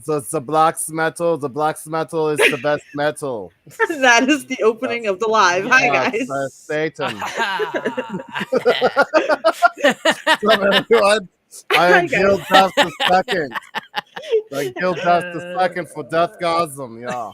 the black metal. The black metal is the best metal. That is the opening of the live. Hi, guys. Satan. Yes. What's up, everyone? I Hi, am guys. Gil Duff the Second. Like Gil Duff the Second for Deathgasm. Yeah.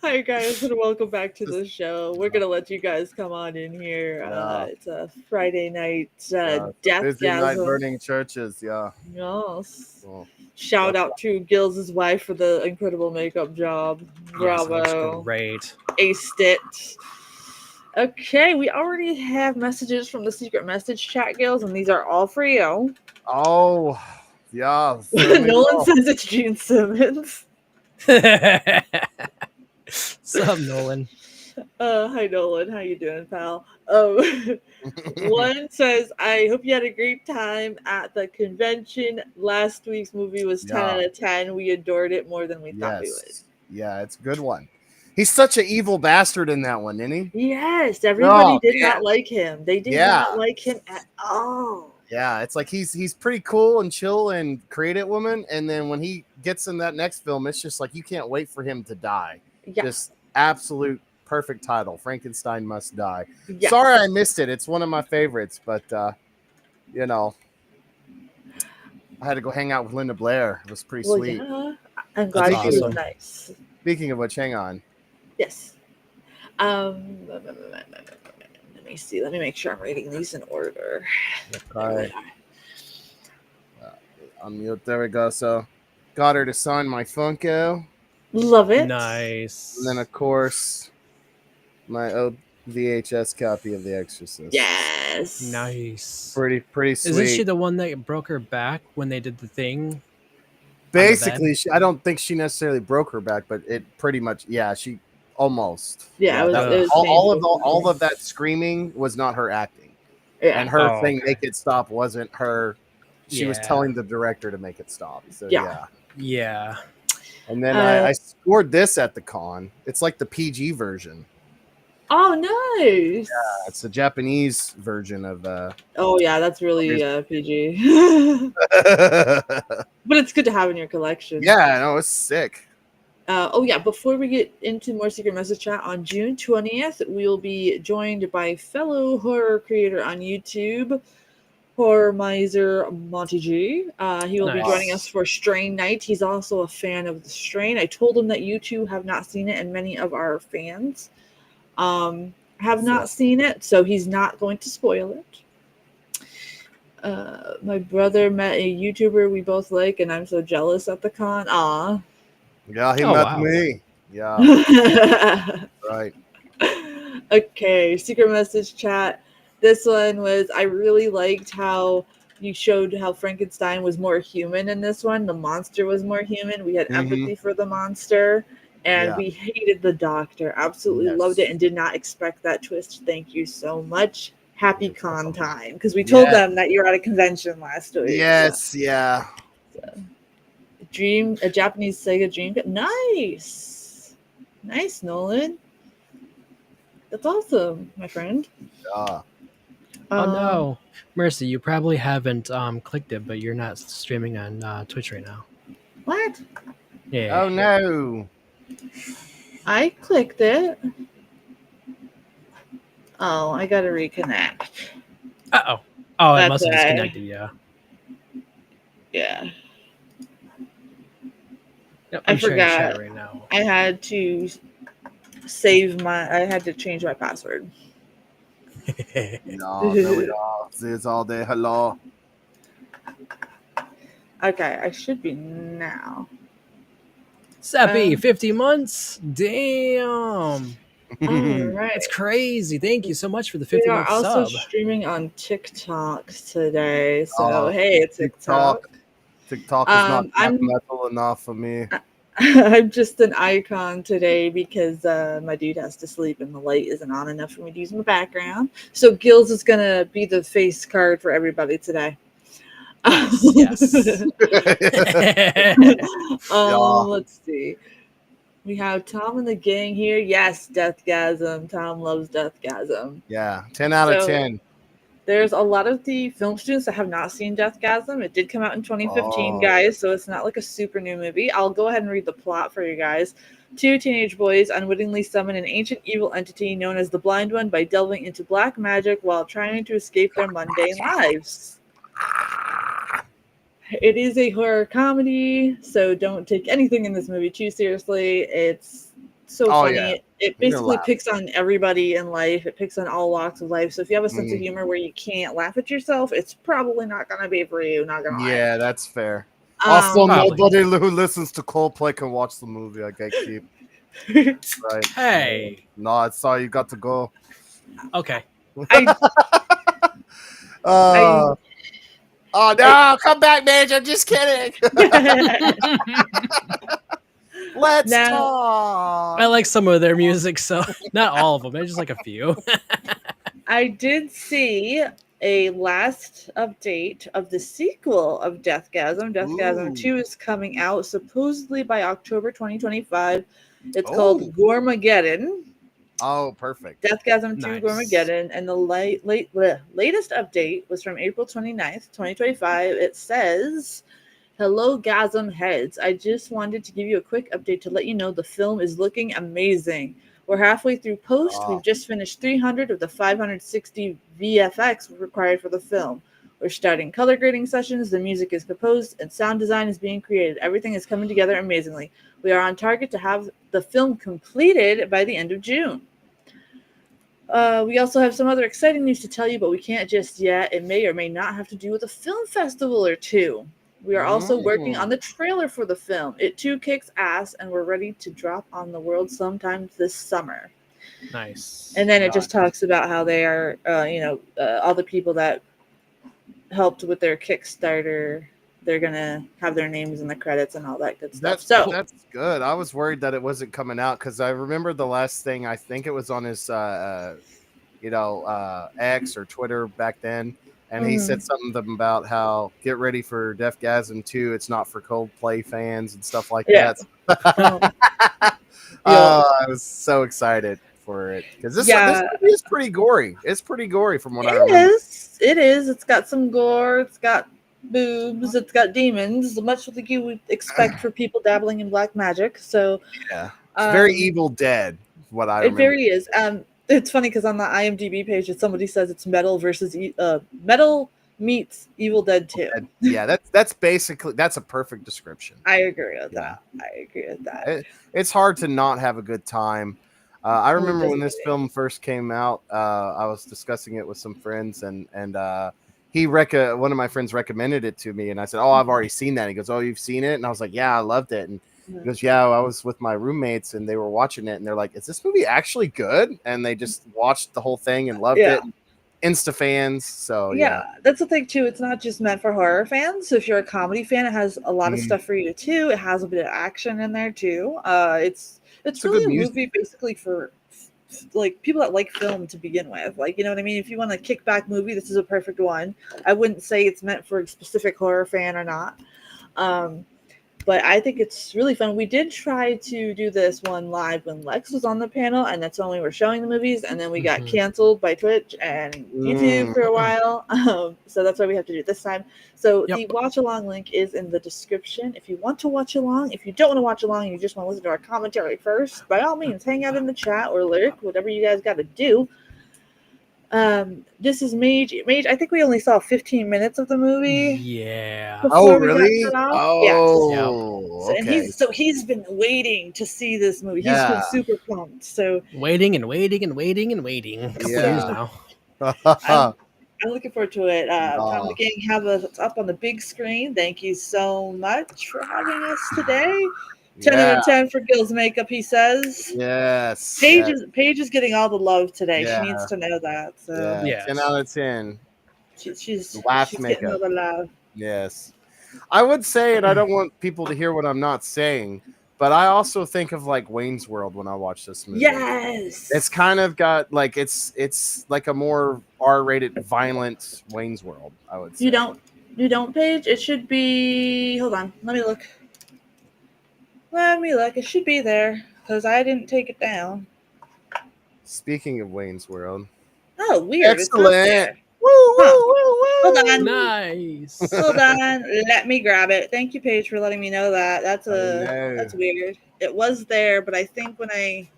Hi, guys, and welcome back to Just, the show. We're gonna let you guys come on in here. yeah. It's a Friday night It's a busy night Deathgasm. burning churches. Yeah. Yes. Well, Shout that's out to Gills' wife for the incredible makeup job. Yes, it looks Bravo. great. Aced it. Okay, we already have messages from the secret message chat, Gills, and these are all for you. oh, yeah. Certainly Nolan will. says it's Gene Simmons. Sup, Nolan? Hi Nolan, how you doing, pal? One says, I hope you had a great time at the convention. Last week's movie was 10 Yeah. out of 10. We adored it more than we thought we would. Yes. Yeah, it's a good one. He's such an evil bastard in that one, isn't he? Yes, everybody Oh, did man. not like him. They did Yeah. not like him at all. Yeah, it's like he's pretty cool and chill and creative woman, and then when he gets in that next film, it's just like you can't wait for him to die. Yeah. Just absolute perfect title. Frankenstein Must Die. Yes. Sorry I missed it. It's one of my favorites, but you know, I had to go hang out with Linda Blair. It was pretty Well, sweet. yeah. I'm glad That's she was awesome. nice. Speaking of which, hang on. Yes. Let me see. Let me make sure I'm reading these in order. Okay. Unmute. There we go. So, got her to sign my Funko, Love it. Nice. and then of course, my old VHS copy of The Exorcist. Yes. Nice. Pretty sweet. Isn't she the one that broke her back when they did the thing? Basically, I don't think she necessarily broke her back, but it pretty much, yeah, she almost. Yeah, it was, that- it was all of that screaming was not her acting, Yeah. and her Oh, thing okay. "Make It Stop" wasn't her. She was Yeah. telling the director to make it stop. So Yeah. Yeah. And then Uh, I scored this at the con. It's like the PG version. Oh, nice. It's the Japanese version of. Oh, yeah, that's really PG. But it's good to have in your collection. Yeah, no, it's sick. Oh, yeah, before we get into more Secret Message Chat, on June 20th, we'll be joined by fellow horror creator on YouTube, Horror Miser Monty G. He will be Nice. joining us for Strain Night. He's also a fan of The Strain. I told him that you two have not seen it, and many of our fans have not seen it, so he's not going to spoil it. My brother met a YouTuber we both like, and I'm so jealous at the con. Aw. Yeah, he Oh, met wow. me. Yeah, right. Okay, Secret Message Chat. This one was, I really liked how you showed how Frankenstein was more human in this one. The monster was more human. We had Mhm. empathy for the monster, and Yeah. we hated the doctor. Absolutely Yes. loved it and did not expect that twist. Thank you so much. Happy You're con welcome. time. Because we told Yeah. them that you're at a convention last week. Yes, yeah. A Japanese Sega Dream. Nice. Nice, Nolan. That's awesome, my friend. Yeah. Oh no, Mercy, you probably haven't clicked it, but you're not streaming on Twitch right now. What? Yeah. Oh no. I clicked it. Oh, I gotta reconnect. Oh. Oh, it That's must have why. disconnected. Yeah. Yeah. Yep, I I'm sharing forgot. chat right now. I had to I had to change my password. No, there we are. See, it's all day. Hello. Okay, I should be now. Sappy, 50 months? Damn. Alright. That's crazy. Thank you so much for the We 50 are month also sub. streaming on TikTok today. So Oh, hey, TikTok. TikTok is not I'm- metal enough for me. I'm just an icon today because my dude has to sleep and the light isn't on enough for me to use my background. So Gills is gonna be the face card for everybody today. Yes. Let's see. We have Tom and the gang here. Yes, Deathgasm. Tom loves Deathgasm. Yeah, 10 out of So- 10. There's a lot of the film students that have not seen Deathgasm. It did come out in 2015, Oh. guys, so it's not like a super new movie. I'll go ahead and read the plot for you guys. Two teenage boys unwittingly summon an ancient evil entity known as the Blind One by delving into black magic while trying to escape their mundane lives. It is a horror comedy, so don't take anything in this movie too seriously. It's so Oh, funny. yeah. It You're gonna basically laugh. picks on everybody in life. It picks on all walks of life. So if you have a sense of humor where you can't laugh at yourself, it's probably not going to be for you. Not going to lie. Yeah, that's fair. Also, Probably. nobody who listens to Coldplay can watch the movie. I gatekeep. Right. Hey. No, I saw you got to go. Okay. I Oh no! Come back, Major. Just kidding. Let's Now- talk. I like some of their music, so not all of them. There's just like a few. I did see a last update of the sequel of Deathgasm. Deathgasm Ooh. 2 is coming out supposedly by October 2025. It's Oh. called Gormageddon. Oh, perfect. Deathgasm 2 Nice. Gormageddon. And the latest update was from April 29th, 2025. It says, "Hello, Gasm heads. I just wanted to give you a quick update to let you know the film is looking amazing. We're halfway through post. Oh. We've just finished 300 of the 560 VFX required for the film. We're starting color grading sessions. The music is composed and sound design is being created. Everything is coming together amazingly. We are on target to have the film completed by the end of June. We also have some other exciting news to tell you, but we can't just yet. It may or may not have to do with a film festival or two. We are also working on the trailer for the film. It too kicks ass, and we're ready to drop on the world sometime this summer." Nice. And then it just talks about how they are, all the people that helped with their Kickstarter, they're going to have their names in the credits and all that good stuff. That's good. I was worried that it wasn't coming out because I remember the last thing, I think it was on his, X or Twitter back then. And he said something about how get ready for Deathgasm 2. It's not for Coldplay fans and stuff like that. I was so excited for it because this movie is pretty gory. It's pretty gory from what I remember. It is. It's got some gore. It's got boobs. It's got demons, much like you would expect for people dabbling in black magic. So yeah, it's very Evil Dead. What I remember. It very is. It's funny because on the IMDb page, somebody says it's metal versus metal meets Evil Dead 2. Yeah, that's basically a perfect description. I agree with that. It's hard to not have a good time. I remember when this film first came out, I was discussing it with some friends, and one of my friends recommended it to me, and I said, "Oh, I've already seen that." He goes, "Oh, you've seen it?" And I was like, "Yeah, I loved it." And he goes, "Yeah, I was with my roommates, and they were watching it, and they're like, 'Is this movie actually good?' And they just watched the whole thing and loved it." Insta fans. So yeah, that's the thing too. It's not just meant for horror fans. So if you're a comedy fan, it has a lot of stuff for you too. It has a bit of action in there too. It's really a movie basically for like people that like film to begin with. Like, you know what I mean? If you want a kickback movie, this is a perfect one. I wouldn't say it's meant for a specific horror fan or not. But I think it's really fun. We did try to do this one live when Lex was on the panel, and that's when we were showing the movies, and then we got canceled by Twitch and YouTube for a while. So that's why we have to do it this time. So the watch along link is in the description. If you want to watch along, if you don't want to watch along, and you just want to listen to our commentary first, by all means, hang out in the chat or lurk, whatever you guys got to do. This is Mage. I think we only saw 15 minutes of the movie. Yeah. Oh, really? Oh, yes. Okay. And he's been waiting to see this movie. He's been super pumped. So waiting. A couple years now. I'm looking forward to it. Tom the Gang have us up on the big screen. Thank you so much for having us today. 10 out of 10 for Gil's makeup, he says. Yes. Paige is getting all the love today. She needs to know that. So 10 out of 10. She's makeup. getting all the love. Yes. I would say, and I don't want people to hear what I'm not saying, but I also think of like Wayne's World when I watch this movie. Yes. It's kind of got like it's like a more R-rated, violent Wayne's World, I would say. You don't, Paige? It should be. Hold on. Let me look. It should be there because I didn't take it down. Speaking of Wayne's World. Oh, weird. Excellent. Hold on. Nice. Hold on. Let me grab it. Thank you, Paige, for letting me know that. That's know. that's weird. It was there, but I think when I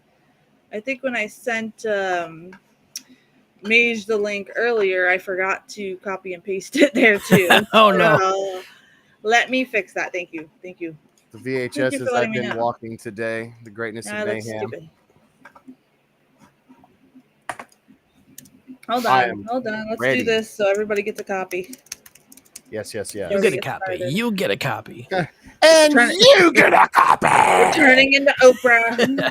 sent Mage the link earlier, I forgot to copy and paste it there too. Oh, no. So, let me fix that. Thank you. Thank you. The Thank you VHS for as letting I've me been know. walking today. The greatness Nah, of that's mayhem. stupid. Hold I on. am Hold on. Let's ready. do this so everybody gets a copy. Yes. You Before get we a copy. started. You get a copy. And Turn- you get a copy. We're turning into Oprah.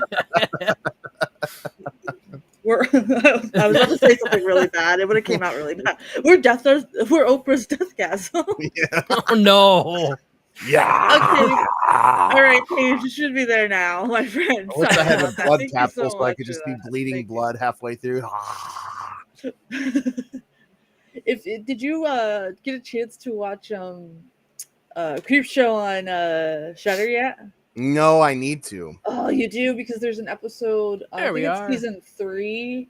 I was about to say something really bad. It would have came out really bad. We're Oprah's Deathgasm. Yeah. Oh, no. Yeah. Okay. All right, Paige, you should be there now, my friend. I wish I Sorry had a about that. blood Thank you capsule so so I much could for just be that. bleeding Thank you. blood halfway through. Did you get a chance to watch Creep Show on Shudder yet? No, I need to. Oh, you do, because there's an episode. I There think we it's are. season 3,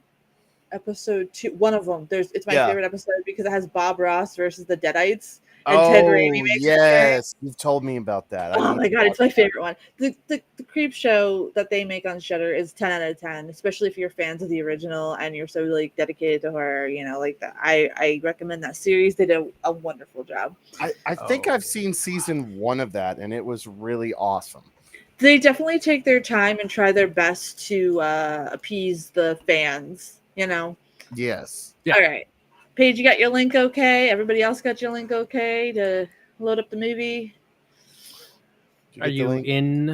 episode 2. One of them. It's my Yeah. favorite episode because it has Bob Ross versus the Deadites, and Oh, Ted Raimi makes an appearance. yes. You've told me about that. I Oh need my to god, it's watch my favorite one. The Creep Show that they make on Shudder is 10 out of 10, especially if you're fans of the original and you're so like dedicated to horror, like that. I recommend that series. They did a wonderful job. I think I've seen season 1 of that, and it was really awesome. They definitely take their time and try their best to appease the fans, Yes. Yeah. All right. Paige, you got your link okay? Everybody else got your link okay to load up the movie? Did Are get the you link? in?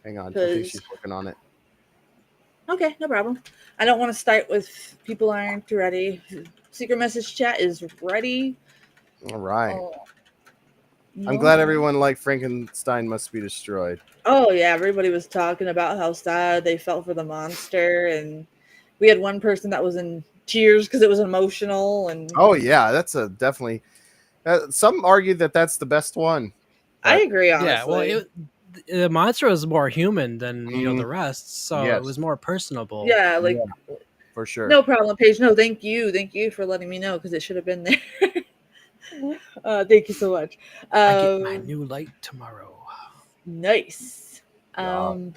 Hang on. I think she's working on it. Okay, no problem. I don't want to start with people aren't ready. Secret message chat is ready. All right. Oh, I'm glad everyone liked Frankenstein Must Be Destroyed. Oh yeah, everybody was talking about how sad they felt for the monster, and we had one person that was in tears because it was emotional. And Oh yeah, that's a definitely. Some argue that that's the best one. I agree, honestly. Yeah, well, the monster was more human than the rest, so Yes. it was more personable. Yeah, like for sure. No problem, Paige. No, thank you for letting me know because it should have been there. Thank you so much. I get my new light tomorrow. Nice. Wow.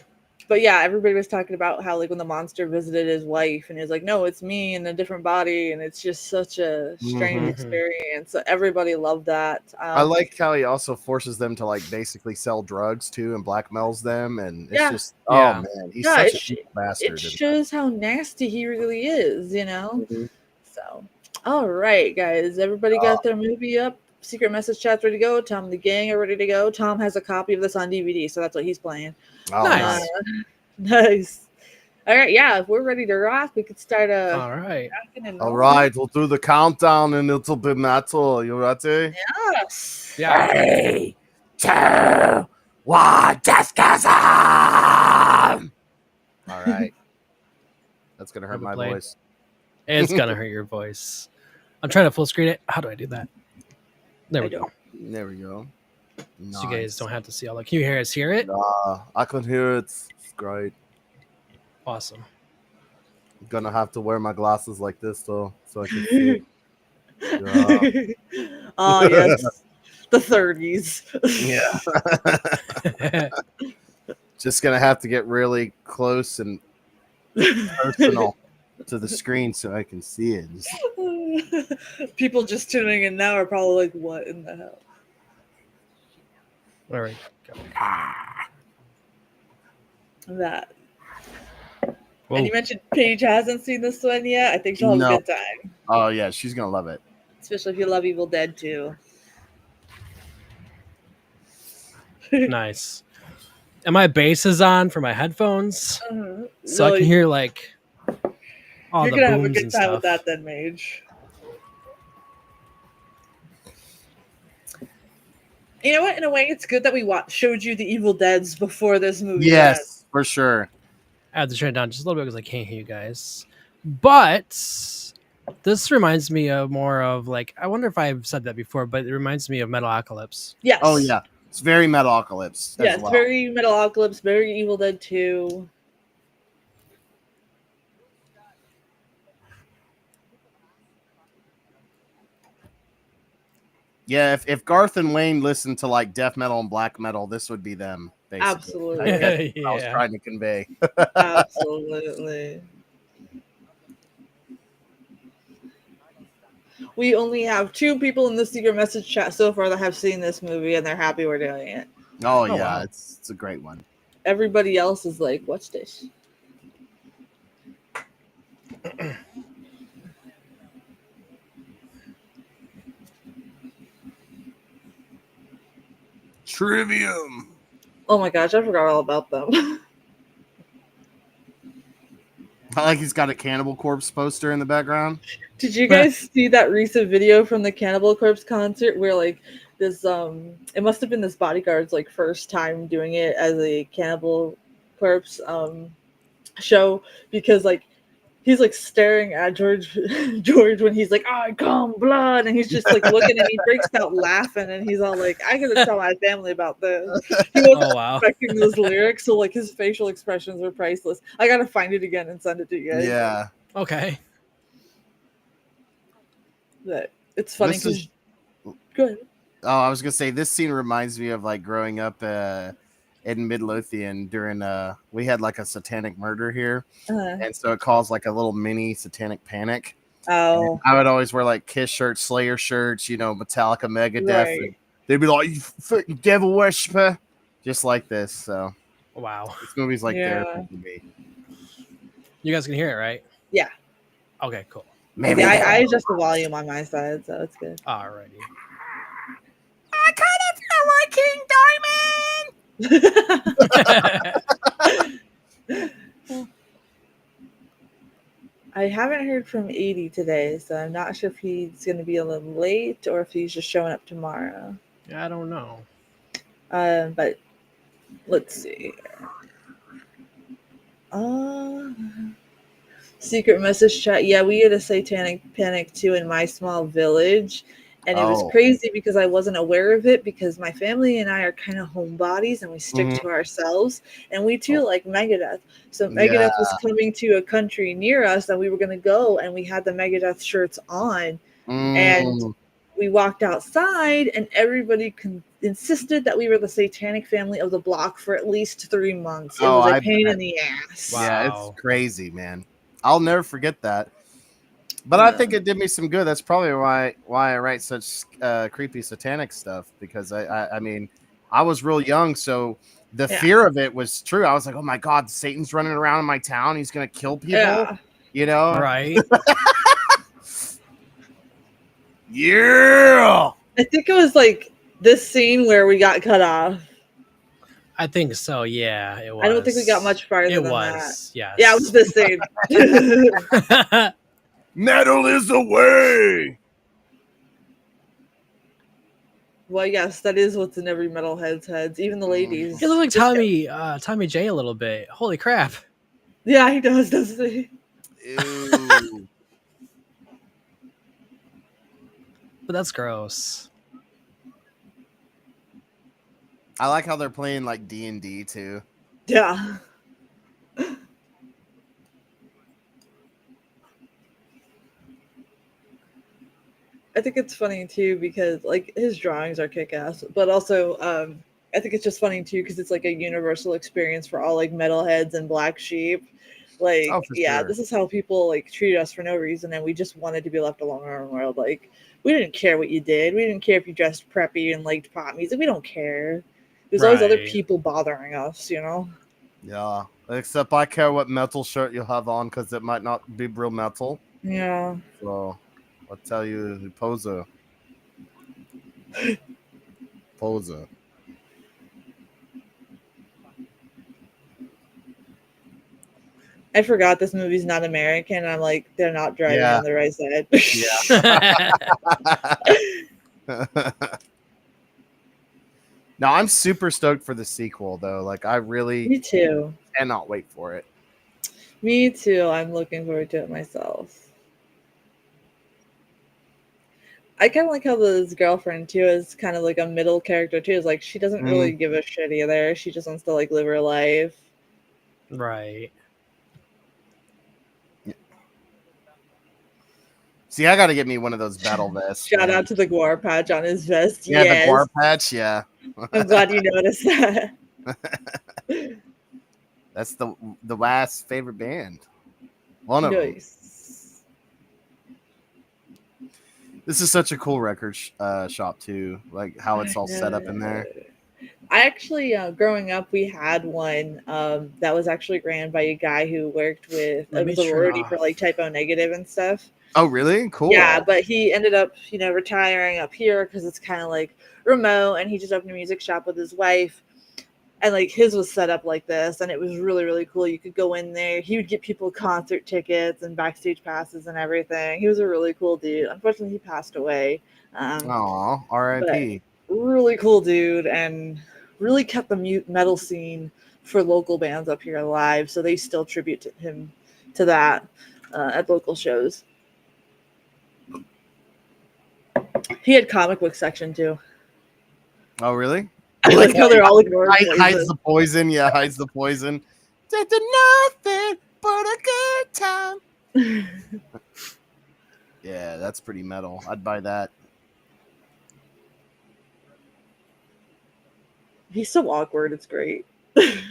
But yeah, everybody was talking about how like when the monster visited his wife and he was like, no, it's me in a different body, and it's just such a strange experience. So everybody loved that. I like how he also forces them to like basically sell drugs too and blackmails them, and it's just oh man, he's such a bastard. It shows how nasty he really is, So all right, guys, everybody got their movie up. Secret message chat's ready to go. Tom and the gang are ready to go. Tom has a copy of this on DVD, so that's what he's playing. Oh, nice. Nice. All right, yeah, if we're ready to rock, we could start all right. All right, we'll do the countdown and it'll be metal. You ready? Yes. Yeah. 3, 2, 1, Deathgasm! All right. That's gonna hurt my voice. It's gonna hurt your voice. I'm trying to full screen it. How do I do that? There we go. There we go. So you guys don't have to see all that. Can you hear it? I can hear it. It's great. Awesome. I'm gonna have to wear my glasses like this though, so I can see it. Oh yes, the 30s. Yeah. Just gonna have to get really close and personal to the screen so I can see it. People just tuning in now are probably like, "What in the hell?" All right. Go. That. Whoa. And you mentioned Paige hasn't seen this one yet. I think she'll have a good time. Oh yeah, she's gonna love it. Especially if you love Evil Dead too. Nice. And my bass is on for my headphones, so I can hear like all the booms and stuff. You're gonna have a good time with that then, Mage. You know what? In a way, it's good that we showed you the Evil Deads before this movie. Yes, for sure. I have to turn it down just a little bit because I can't hear you guys. But this reminds me of more of like, I wonder if I've said that before, but it reminds me of Metalocalypse. Yes. Oh yeah, it's very Metalocalypse. Yeah, it's very Metalocalypse, very Evil Dead 2. Yeah, if Garth and Wayne listened to like death metal and black metal, this would be them, basically. I guess Absolutely. what I was Yeah. trying to convey. Absolutely. We only have 2 people in the secret message chat so far that have seen this movie, and they're happy we're doing it. Oh, Oh, yeah, wow. it's a great one. Everybody else is like, "What's this?" Trivium. Oh my gosh, I forgot all about them. I like he's got a Cannibal Corpse poster in the background. Did you guys see that recent video from the Cannibal Corpse concert where like this it must have been this bodyguard's like first time doing it as a Cannibal Corpse show, because like he's like staring at George George when he's like, "I come blood," and he's just like looking, and he breaks out laughing, and he's all like, "I gotta tell my family about this." He wasn't Oh, wow. expecting those lyrics, so like his facial expressions were priceless. I gotta find it again and send it to you guys. Yeah. Okay. But it's funny This is because good. Oh, I was gonna say this scene reminds me of like growing up in Midlothian during we had like a satanic murder here, and so it caused like a little mini satanic panic. And Oh, I would always wear like Kiss shirts, Slayer shirts, Metallica, Megadeth. right. And they'd be like, "You fucking devil worshiper," just like this. So Wow. this movie's like Yeah. therapy for me. You guys can hear it, right? Yeah. Okay, cool. Maybe Yeah, I adjust the volume on my side, so it's good. Alrighty. I kind of feel like King Diamond. I haven't heard from 80 today, so I'm not sure if he's going to be a little late or if he's just showing up tomorrow. I don't know. But let's see. Secret message chat. Yeah, we had a satanic panic too in my small village. And it was Oh. crazy because I wasn't aware of it, because my family and I are kind of homebodies and we stick Mhm. to ourselves. And we too like Megadeth. So Megadeth was coming to a country near us and we were going to go, and we had the Megadeth shirts on. And we walked outside and everybody insisted that we were the satanic family of the block for at least 3 months. It Oh, was a I pain bet. in the ass. Wow. Yeah, it's crazy, man. I'll never forget that. But I think it did me some good. That's probably why I write such creepy satanic stuff, because I mean, I was real young, so the fear of it was true. I was like, oh my God, Satan's running around in my town. He's gonna kill people. Yeah. Right. Yeah. I think it was like this scene where we got cut off. I think so. Yeah, it was. I don't think we got much farther It than was. that. Yes. Yeah, it was this scene. Metal is the way. Well, yes, that is what's in every metalhead's heads, even the ladies. He looked like Tommy J a little bit. Holy crap! Yeah, he does, doesn't he? Ew. But that's gross. I like how they're playing like D&D too. Yeah. I think it's funny too because like his drawings are kick-ass, but also I think it's just funny too because it's like a universal experience for all like metalheads and black sheep. Like, Oh, for yeah, sure. this is how people like treat us for no reason, and we just wanted to be left alone in our own world. Like, we didn't care what you did. We didn't care if you dressed preppy and liked pop music. We don't care. There's always other Right. people bothering us, you know? Yeah. Except I care what metal shirt you have on because it might not be real metal. Yeah. So I'll tell you, poser. Poser. I forgot this movie's not American. I'm like, they're not driving Yeah. on the right side. Yeah. No, I'm super stoked for the sequel though. Like I really Me too. cannot wait for it. Me too. I'm looking forward to it myself. I kind of like how his girlfriend too is kind of like a middle character too. Is like she doesn't really give a shit either. She just wants to like live her life. Right. See, I got to get me one of those battle vests. Shout man. out to the guar patch on his vest. Yeah, Yes. the guar patch. Yeah, I'm glad you noticed that. that's the last favorite band. One of them. Nice. This is such a cool record shop too. Like how it's all set up in there. I actually, growing up, we had one that was actually ran by a guy who worked with, Let it me was a turn roadie for off. like Typo Negative and stuff. Oh, really? Cool. Yeah, but he ended up, retiring up here because it's kind of like remote, and he just opened a music shop with his wife. And like his was set up like this, and it was really, really cool. You could go in there. He would get people concert tickets and backstage passes and everything. He was a really cool dude. Unfortunately, he passed away. Aw, But R.I.P. really cool dude, and really kept the metal scene for local bands up here alive. So they still tribute to him to that at local shows. He had comic book section too. Oh, really? I like how they're all ignoring Hides Poison. the poison. Yeah, hides the poison. Did nothing but a good time. Yeah, that's pretty metal. I'd buy that. He's so awkward. It's great. It's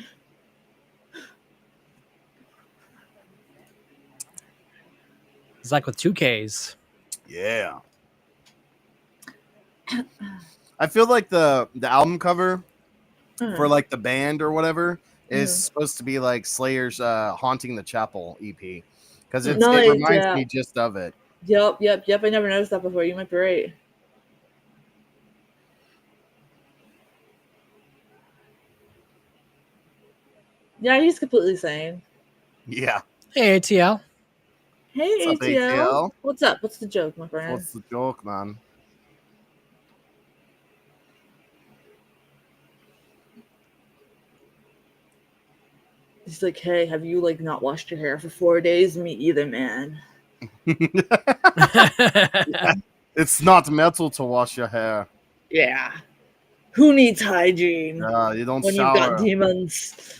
like with 2Ks. Yeah. I feel like the album cover for like the band or whatever is supposed to be like Slayer's Haunting the Chapel EP because it reminds me just of it. Yep. I never noticed that before. You might be right. Yeah, he's completely sane. Yeah. Hey, ATL. Hey, What's up, ATL? What's up? What's the joke, my friend? What's the joke, man? He's like, hey, have you like not washed your hair for 4 days? Me either, man. It's not metal to wash your hair. Yeah. Who needs hygiene You don't when shower. you've got demons?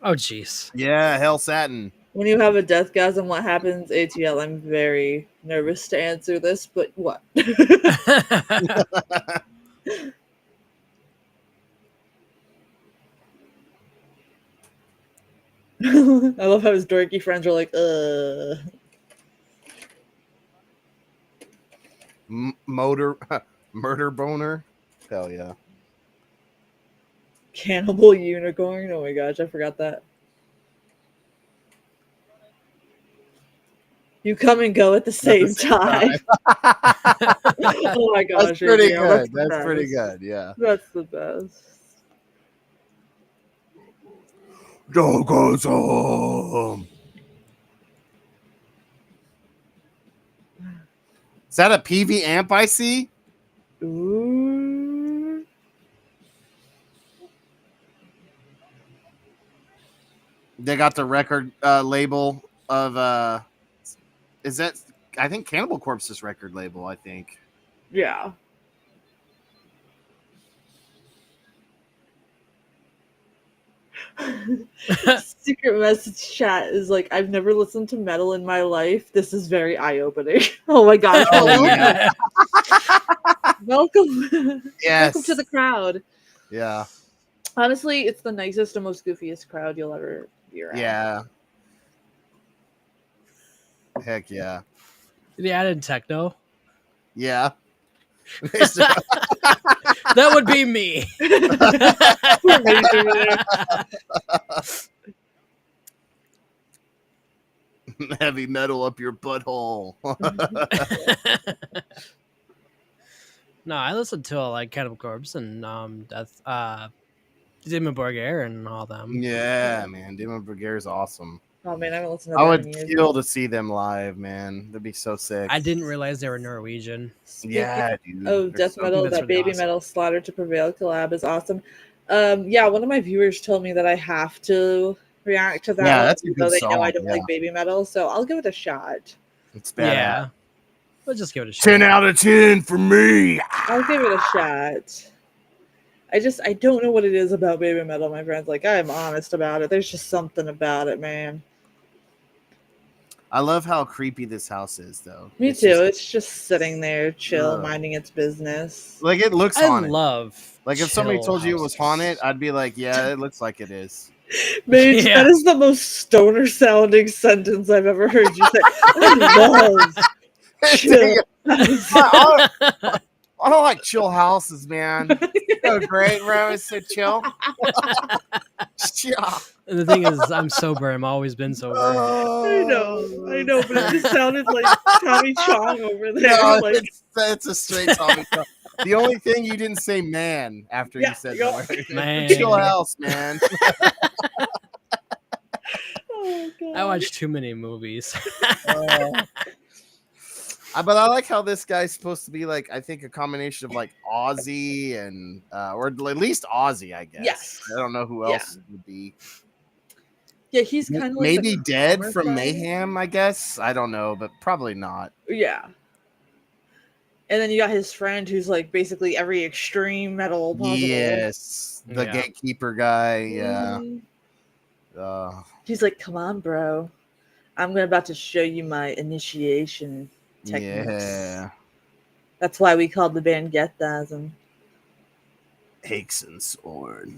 Oh, jeez. Yeah, Hell Satin. When you have a deathgasm, what happens? ATL, I'm very nervous to answer this, but what? I love how his dorky friends are like, Murder boner. Hell yeah. Cannibal unicorn. Oh my gosh, I forgot that. You come and go at the same time. Oh my gosh, That's pretty ATL, good. That's pretty good. Yeah. That's the best. Deathgasm. Is that a PV amp I see? Ooh. They got the record label of is that I think Cannibal Corpse's record label, I think. Yeah. Secret message chat is like, I've never listened to metal in my life. This is very eye-opening. Oh my gosh. Oh, yeah. Welcome. Yes. Welcome to the crowd. Yeah. Honestly, it's the nicest and most goofiest crowd you'll ever be around. Yeah. Heck yeah. Did he add in techno? Yeah. That would be me. Heavy metal up your butthole. No, I listened to like Cannibal Corpse and Death Demon Borgare and all them. Yeah, man. Demon Brigade is awesome. Oh man, I haven't listened to I that would in years. kill to see them live, man. That'd be so sick. I didn't realize they were Norwegian. Yeah, dude. Oh, They're death so metal, That's that really baby awesome. metal Slaughter to Prevail collab is awesome. Yeah, one of my viewers told me that I have to react to that. Yeah, one, that's a even good though they know I song, don't yeah. like baby metal, so I'll give it a shot. It's badass. Yeah. Let's just give it a shot. 10 out of 10 for me. I'll give it a shot. I don't know what it is about baby metal, my friends. Like, I'm honest about it. There's just something about it, man. I love how creepy this house is, though. Me It's too. just It's just sitting there, chill, ugh. minding its business. Like it looks I haunted. love Like if somebody chill told you it was haunted, houses. I'd be like, yeah, it looks like it is. Mage, Yeah. that is the most stoner sounding sentence I've ever heard you say. I love chill. I don't like chill houses, man. So great, bro. It's so chill. Yeah. The thing is, I'm sober. I've always been sober. I know, but it just sounded like Tommy Chong over there. No, like, it's a straight Tommy. The only thing you didn't say, man, after Yeah, you said yo. the word. Man. Chill house, man. oh god. I watch too many movies. But I like how this guy's supposed to be like, I think a combination of like Aussie and or at least Aussie, I guess. Yes. I don't know who else it would be. Yeah, he's kind of like Maybe the Dead calmer from side. Mayhem, I guess. I don't know, but probably not. Yeah. And then you got his friend who's like basically every extreme metal possible. Yes, the Yeah. gatekeeper guy. Yeah. Mhm. He's like, "Come on, bro. I'm about to show you my initiation techniques." Yeah. That's why we called the band Deathgasm. Aches and Sword.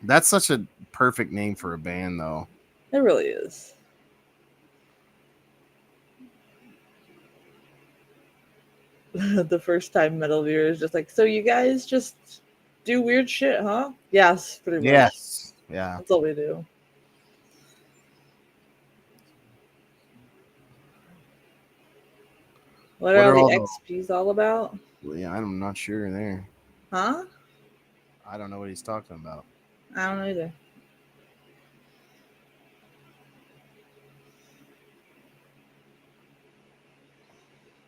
That's such a perfect name for a band, though. It really is. The first time metal viewer is just like, so you guys just do weird shit, huh? Yes, pretty much. Yes. Yeah. That's all we do. What are all the XPs all about? Yeah, I'm not sure there. Huh? I don't know what he's talking about. I don't know either.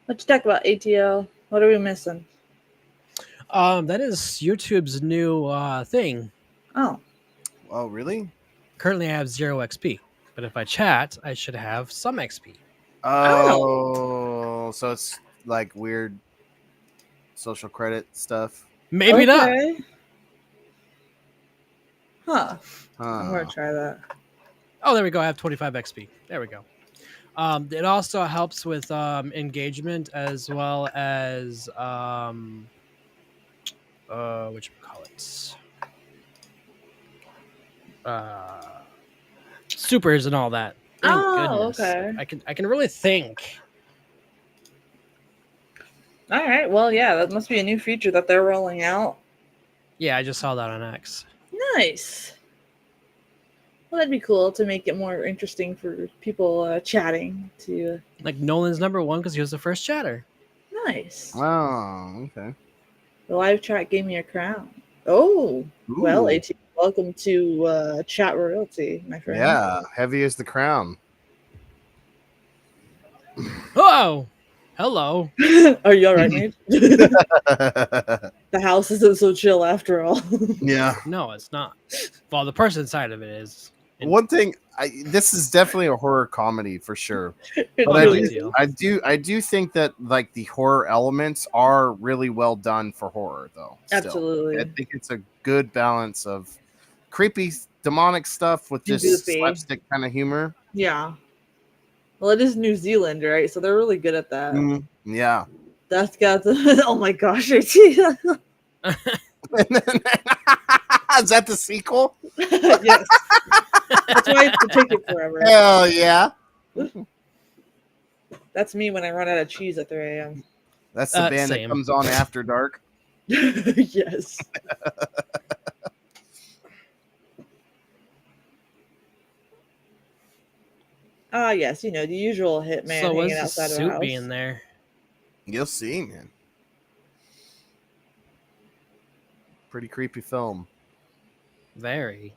Let's talk about ATL. What are we missing? That is YouTube's new thing. Oh. Oh, really? Currently, I have 0 XP, but if I chat, I should have some XP. Oh, so it's like weird social credit stuff. Maybe not. Huh. I'm gonna try that. Oh, there we go. I have 25 XP. There we go. It also helps with engagement as well as whatchamacallit? Supers and all that. Thank goodness. Okay. I can really think. All right. Well, yeah, that must be a new feature that they're rolling out. Yeah, I just saw that on X. Nice. Well, that'd be cool to make it more interesting for people chatting. To like Nolan's #1 because he was the first chatter. Nice. Oh, okay. The live chat gave me a crown. Oh, Ooh. Well, AT, welcome to chat royalty, my friend. Yeah, heavy as the crown. Oh, hello. Are you all right, mate? The house isn't so chill after all. Yeah. No, it's not. Well, the person inside of it is. One thing, this is definitely a horror comedy for sure. But I do think that like the horror elements are really well done for horror, though. Still. Absolutely. I think it's a good balance of creepy, demonic stuff with just goofy slapstick kind of humor. Yeah. Well, it is New Zealand, right? So they're really good at that. Yeah. That's got the. Oh my gosh! AT. Is that the sequel? Yes. That's why it's take it forever. Hell yeah. That's me when I run out of cheese at 3 a.m. That's the band that comes on after dark. Yes. Yes, you know, the usual hitman so hanging outside of the house. Being there? You'll see, man. Pretty creepy film. Very.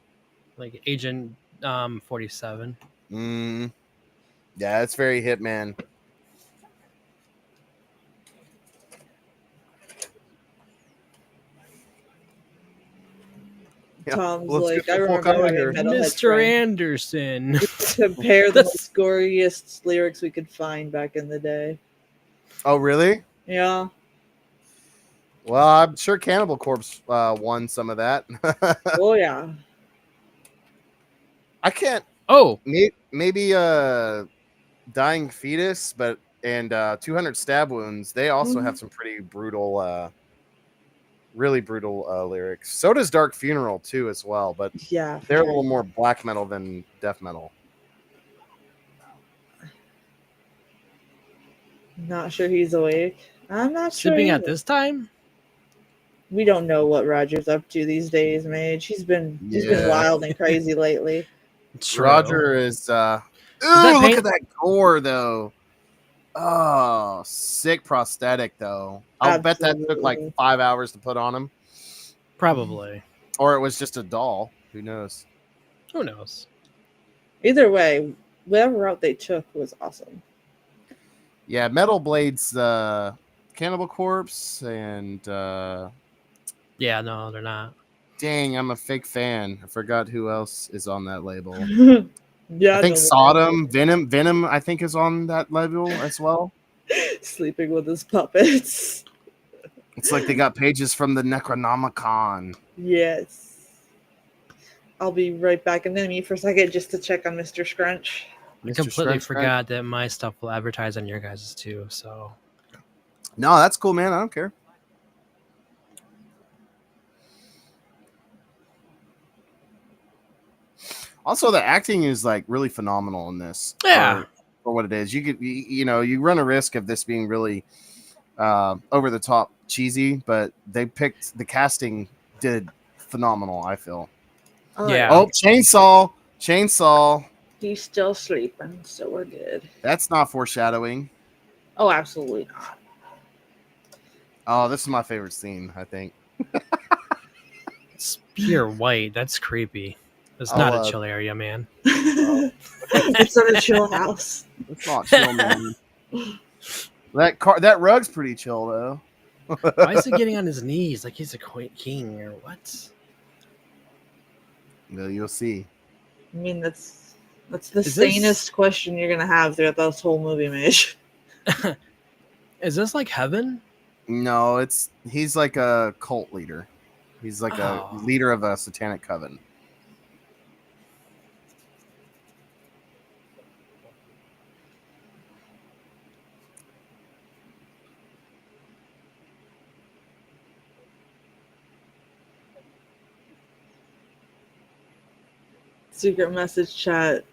Like Agent 47. Yeah, it's very Hitman. Tom's like, I remember having Mr. Anderson. Compare the most goriest lyrics we could find back in the day. Oh, really? Yeah. Well, I'm sure Cannibal Corpse won some of that. Oh, yeah. I can't. Oh, Maybe Dying Fetus, and 200 Stab Wounds. They also have Mhm. some pretty brutal, really brutal lyrics. So does Dark Funeral too, as well. But Yeah, they're a very. little more black metal than death metal. Not sure he's awake. I'm not sure Sleeping at either. this time? We don't know what Roger's up to these days, Mage. He's been Yeah, wild and crazy lately. True. Roger is. that Ooh, look paint? at that gore though. Oh, sick prosthetic though. I'll bet that took like Absolutely. 5 hours to put on him, Probably. or it was just a doll. Who knows? Who knows? Either way, whatever route they took was awesome. Yeah, Metal Blades, Cannibal Corpse, and Yeah, no, they're not. dang, I'm a fake fan. I forgot who else is on that label. I Yeah, think no, the name Sodom, Venom, I think is on that label as well. sleeping with his puppets. It's like they got pages from the Necronomicon. Yes. I'll be right back in enemy for a second just to check on Mr. Scrunch. I Mr. completely Scrunch. forgot that my stuff will advertise on your guys' too. So No, that's cool, man. I don't care. Also, the acting is like really phenomenal in this. Yeah. For what it is, you run a risk of this being really over the top cheesy, but the casting did phenomenal. I feel. Oh, Yeah. Oh, chainsaw. He's still sleeping, so we're good. That's not foreshadowing. Oh, absolutely not. Oh, this is my favorite scene. I think. It's pure white. That's creepy. It's not a chill area, man. It's not a chill house. It's not chill, man. That rug's pretty chill though. Why is he getting on his knees like he's a king or what? No, you'll see. I mean, that's the Is this- sanest question you're gonna have throughout this whole movie, Mitch. Is this like heaven? No, he's like a cult leader. He's like Oh. a leader of a satanic coven. Secret message chat.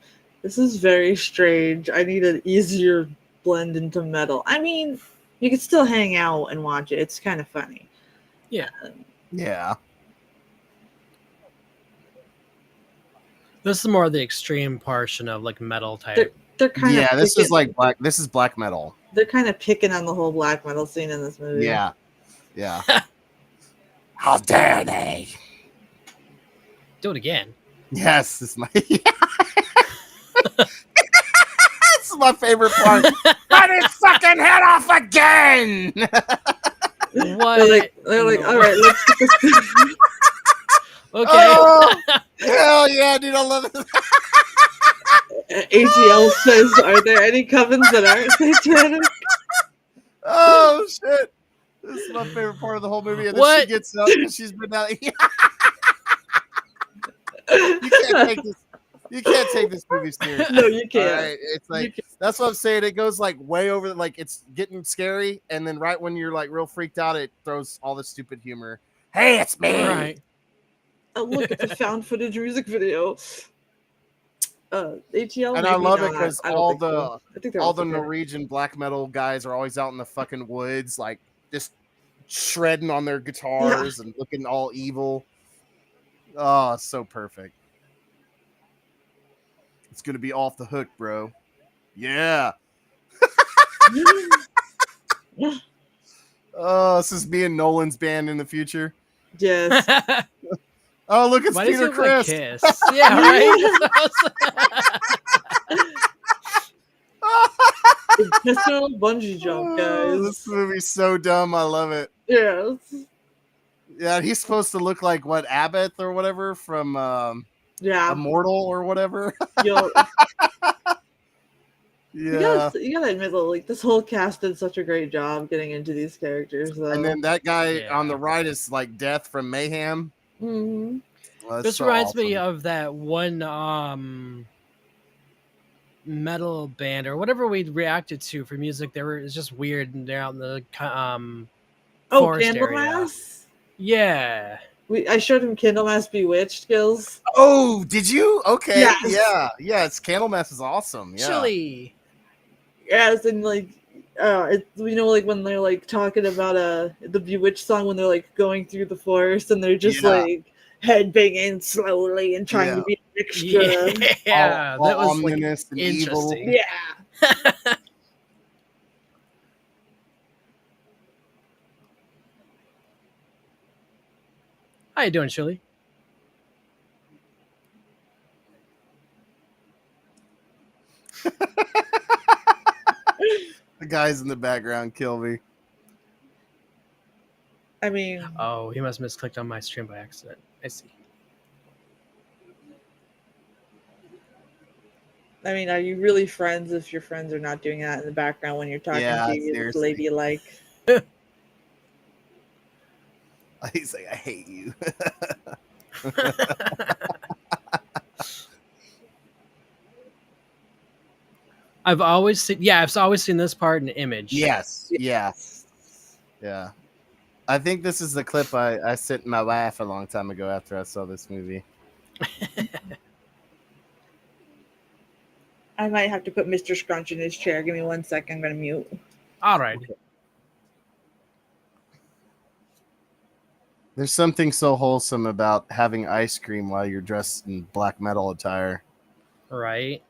This is very strange. I need an easier blend into metal. I mean, you can still hang out and watch it. It's kind of funny. Yeah. Yeah. This is more the extreme portion of like metal type. They're kind of Yeah, this is like black. This is black metal. They're kind of picking on the whole black metal scene in this movie. Yeah. Yeah. How dare they? Do it again. Yes, this is my. This is my favorite part. Cut his fucking head off again. What? They're like, all right, let's get this. Okay. Oh, hell yeah, dude! I love it. ATL says, "Are there any covens that aren't satanic?" Oh shit! This is my favorite part of the whole movie. And then What? she gets up and she's been out. You can't take this. You can't take this movie seriously. No, you can't. All right? It's like that's what I'm saying. It goes like way over. Like it's getting scary, and then right when you're like real freaked out, it throws all this stupid humor. Hey, it's me. Right. Oh, look, it's a found footage music video. ATL, And I maybe love it not. because I don't all think so. I think they're all the also good. Norwegian black metal guys are always out in the fucking woods, like just shredding on their guitars and looking all evil. Oh, it's so perfect. It's gonna be off the hook, bro. Yeah. Oh, this is me and Nolan's band in the future. Yes. Oh, look, it's Why does Peter he look like Chris. Kiss? Yeah, right. Intentional bungee jump, Oh, guys. this movie's so dumb. I love it. Yes. Yeah, he's supposed to look like what Abbott or whatever from Yeah. Immortal or whatever. Yo, Yeah. you gotta admit, though, like this whole cast did such a great job getting into these characters. Though. And then that guy Yeah. on the right is like Death from Mayhem. Mhm. Well, that's This so reminds me awesome. of that one metal band or whatever we reacted to for music. It's just weird and they're out in the Oh, forest area. Candlemass. Yeah. I showed him Candlemass Bewitched skills. Oh, did you? Okay, Yes. yeah. It's Candlemass is awesome. Yeah, Chili. Yes, and like, like when they're like talking about the Bewitched song when they're like going through the forest and they're just Yeah. like headbanging slowly and trying Yeah. to be extra. Yeah, all that was like ominous and evil. interesting. Yeah. How you doing, Chili? The guys in the background kill me. I mean, Oh, he must have misclicked on my stream by accident. I see. are you really friends if your friends are not doing that in the background when you're talking Yeah, to you, seriously. ladylike? He's like, I hate you. I've always seen this part in Image. Yes. Yeah. Yeah. I think this is the clip I sent my wife a long time ago after I saw this movie. I might have to put Mr. Scrunch in his chair. Give me 1 second. I'm going to mute. All right. There's something so wholesome about having ice cream while you're dressed in black metal attire. Right.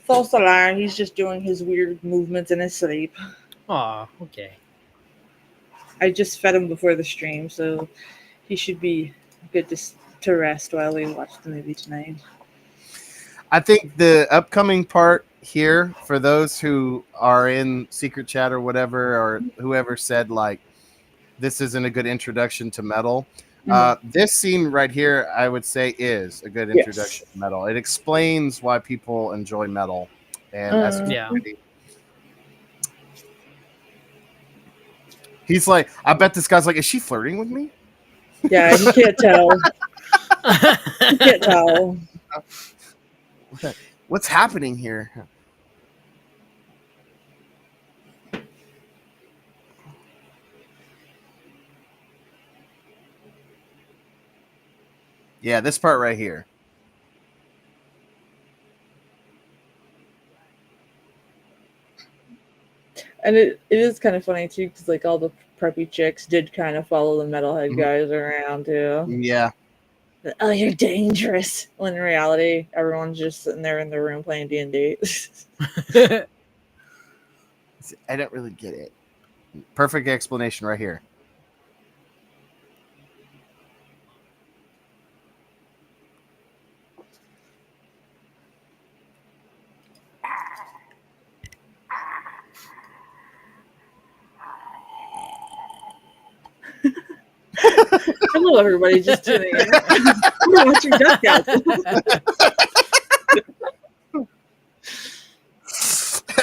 False alarm. He's just doing his weird movements in his sleep. Aw, okay. I just fed him before the stream, so he should be good to rest while we watch the movie tonight. I think the upcoming part here, for those who are in Secret Chat or whatever, or whoever said like this isn't a good introduction to metal, this scene right here, I would say, is a good introduction to metal. It explains why people enjoy metal, and as a community. He's like, I bet this guy's like, is she flirting with me? Yeah, he can't tell. He can't tell. What's happening here? Yeah, this part right here. And it is kind of funny too, because like all the preppy chicks did kind of follow the metalhead guys around too. Yeah. Oh, you're dangerous. When in reality, everyone's just sitting there in their room playing D&D. I don't really get it. Perfect explanation right here. Hello, everybody. Just tuning in. We're watching Deathgasm.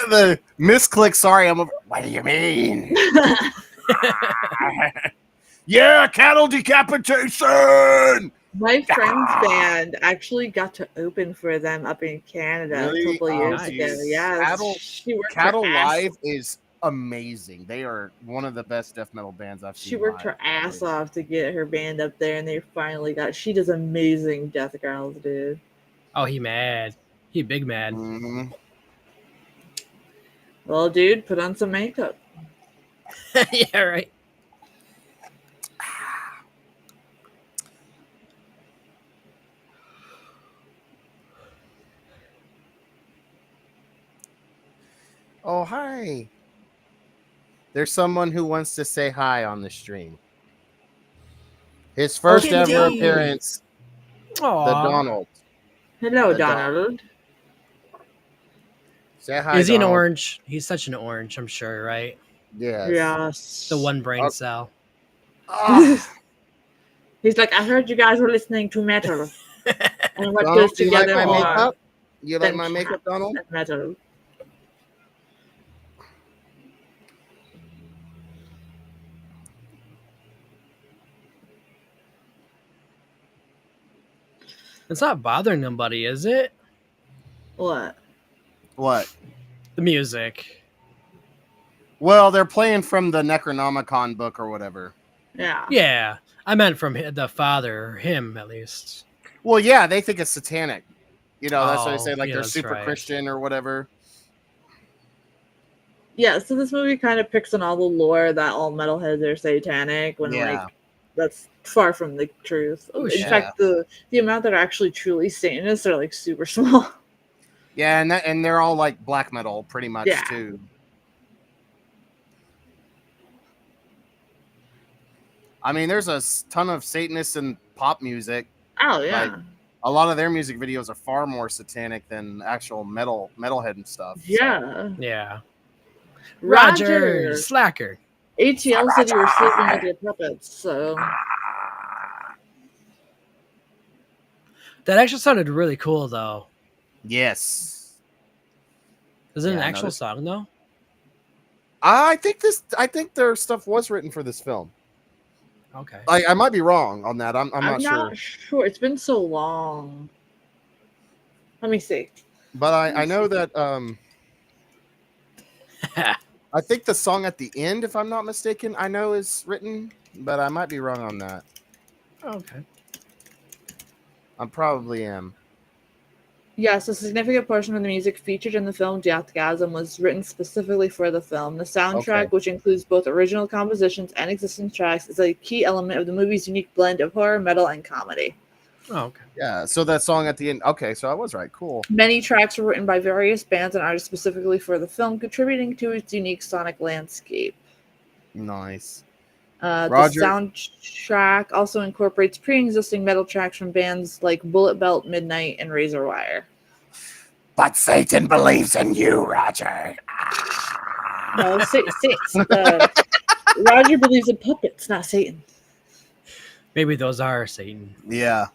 The misclick. Sorry, I'm over. What do you mean? Yeah, cattle decapitation. My friend's band actually got to open for them up in Canada a couple of years ago. Yeah, Cattle Live is amazing. They are one of the best death metal bands I've seen. She worked her ass off to get her band up there, and they finally got. She does amazing death growls, dude. Oh, he mad. He big mad. Mm-hmm. Well, dude, put on some makeup. Yeah, right. Oh, hi. There's someone who wants to say hi on the stream. His first ever appearance. Aww. The Donald. Hello, Donald. Say hi. Is he Donald. an orange? He's such an orange, I'm sure, right? Yes. Yes. The one brain cell. He's like, I heard you guys were listening to metal. And what Donald, goes do you like together my more makeup? You like than my makeup, Donald? metal. It's not bothering nobody, is it? What? What? The music. Well, they're playing from the Necronomicon book or whatever. Yeah. Yeah, I meant from the father, him at least. Well, yeah, they think it's satanic. You know, that's why they say Oh, like yeah, they're that's super right. Christian or whatever. Yeah, so this movie kind of picks on all the lore that all metalheads are satanic when Yeah. like that's far from the truth. Oh, In shit. fact, the amount that are actually truly Satanists are like super small. Yeah, and they're all like black metal pretty much Yeah. too. I mean, there's a ton of Satanists in pop music. Oh Like yeah. a lot of their music videos are far more satanic than actual metalhead and stuff. So. Yeah. Yeah. Roger, Roger. slacker. ATL said you were sleeping with your puppets, so That actually sounded really cool, though. Yes. Is it an Yeah, no, actual song, though? I think their stuff was written for this film. Okay. I might be wrong on that. I'm not sure. sure. It's been so long. Let me see. But I know that I think the song at the end, if I'm not mistaken, I know is written, but I might be wrong on that. Okay. I probably am. Yes, a significant portion of the music featured in the film Deathgasm was written specifically for the film. The soundtrack, Okay. which includes both original compositions and existing tracks, is a key element of the movie's unique blend of horror, metal, and comedy. Oh, okay. Yeah, so that song at the end. Okay, so I was right. Cool. Many tracks were written by various bands and artists specifically for the film, contributing to its unique sonic landscape. Nice. The Roger. soundtrack also incorporates pre-existing metal tracks from bands like Bullet Belt, Midnight, and Razor Wire. But Satan believes in you, Roger. No, Roger believes in puppets, not Satan. Maybe those are Satan. Yeah.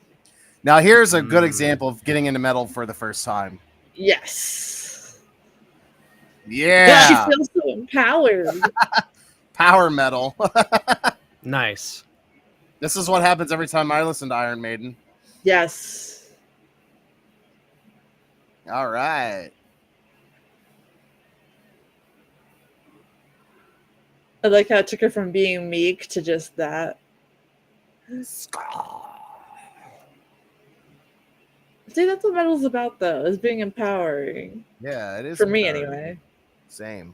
Now here's a good example of getting into metal for the first time. Yes. Yeah. She feels so empowered. Power metal. Nice. This is what happens every time I listen to Iron Maiden. Yes. All right. I like how it took her from being meek to just that. See, that's what metal's about, though, is being empowering. Yeah, it is. For me, empowering. anyway. Same.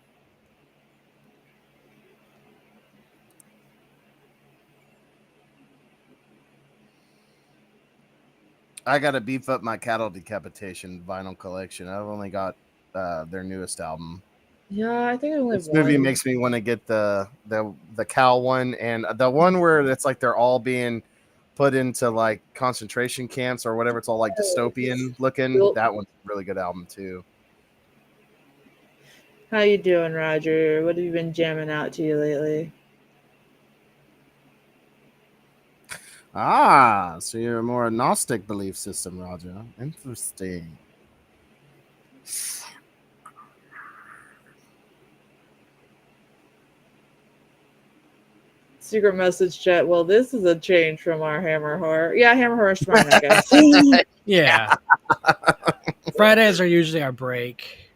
I got to beef up my Cattle Decapitation vinyl collection. I've only got their newest album. Yeah, I think I only have This movie one. makes me want to get the cow one and the one where it's like they're all being put into like concentration camps or whatever. It's all like dystopian looking. Cool. That one's a really good album too. How you doing, Roger? What have you been jamming out to you lately? Ah, so you're a more Gnostic belief system, Roger. Interesting. Secret message chat. Well, this is a change from our Hammer Horror. Yeah, Hammer Horror's fine, I guess. Yeah. Fridays are usually our break.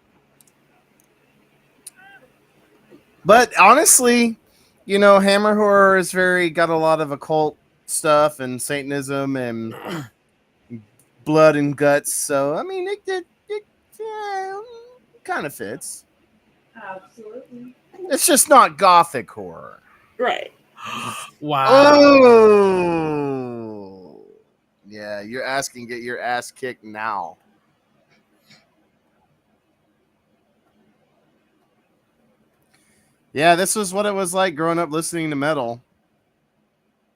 But honestly, you know, Hammer Horror is got a lot of occult stuff and Satanism and blood and guts. So I mean, it kind of fits. Absolutely. It's just not gothic horror. Right. Wow. Oh, yeah. You're asking, get your ass kicked now. Yeah, this was what it was like growing up listening to metal.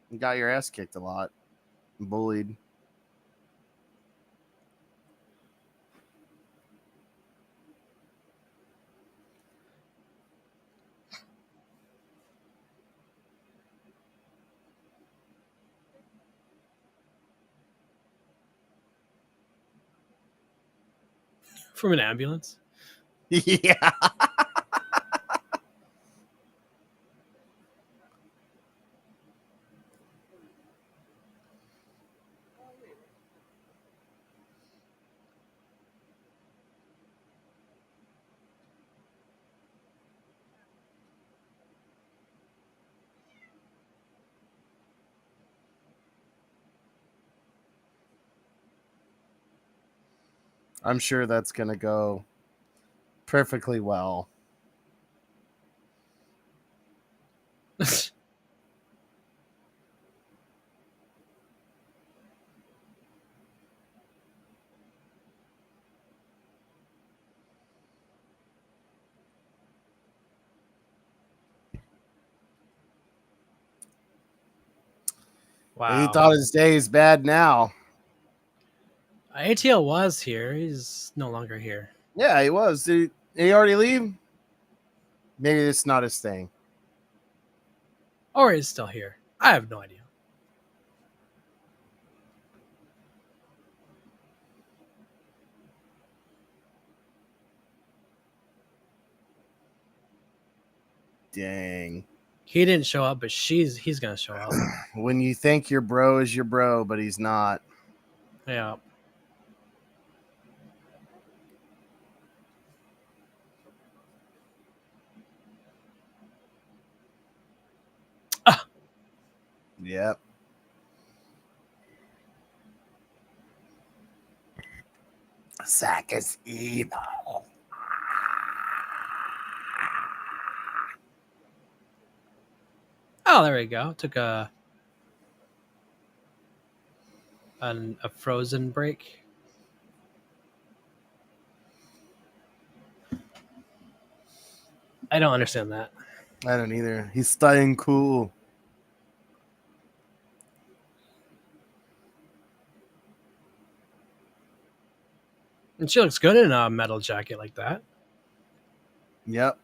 You got your ass kicked a lot, bullied. From an ambulance. Yeah. I'm sure that's gonna go perfectly well. Wow. He thought his day is bad now. ATL was here. He's no longer here. Yeah, he was. Did he already leave? Maybe it's not his thing. Or he's still here. I have no idea. Dang. He didn't show up, but he's gonna show up. When you think your bro is your bro, but he's not. Yeah. Yep. Zack is evil. Oh, there we go. Took a frozen break. I don't understand that. I don't either. He's staying cool. And she looks good in a metal jacket like that. Yep.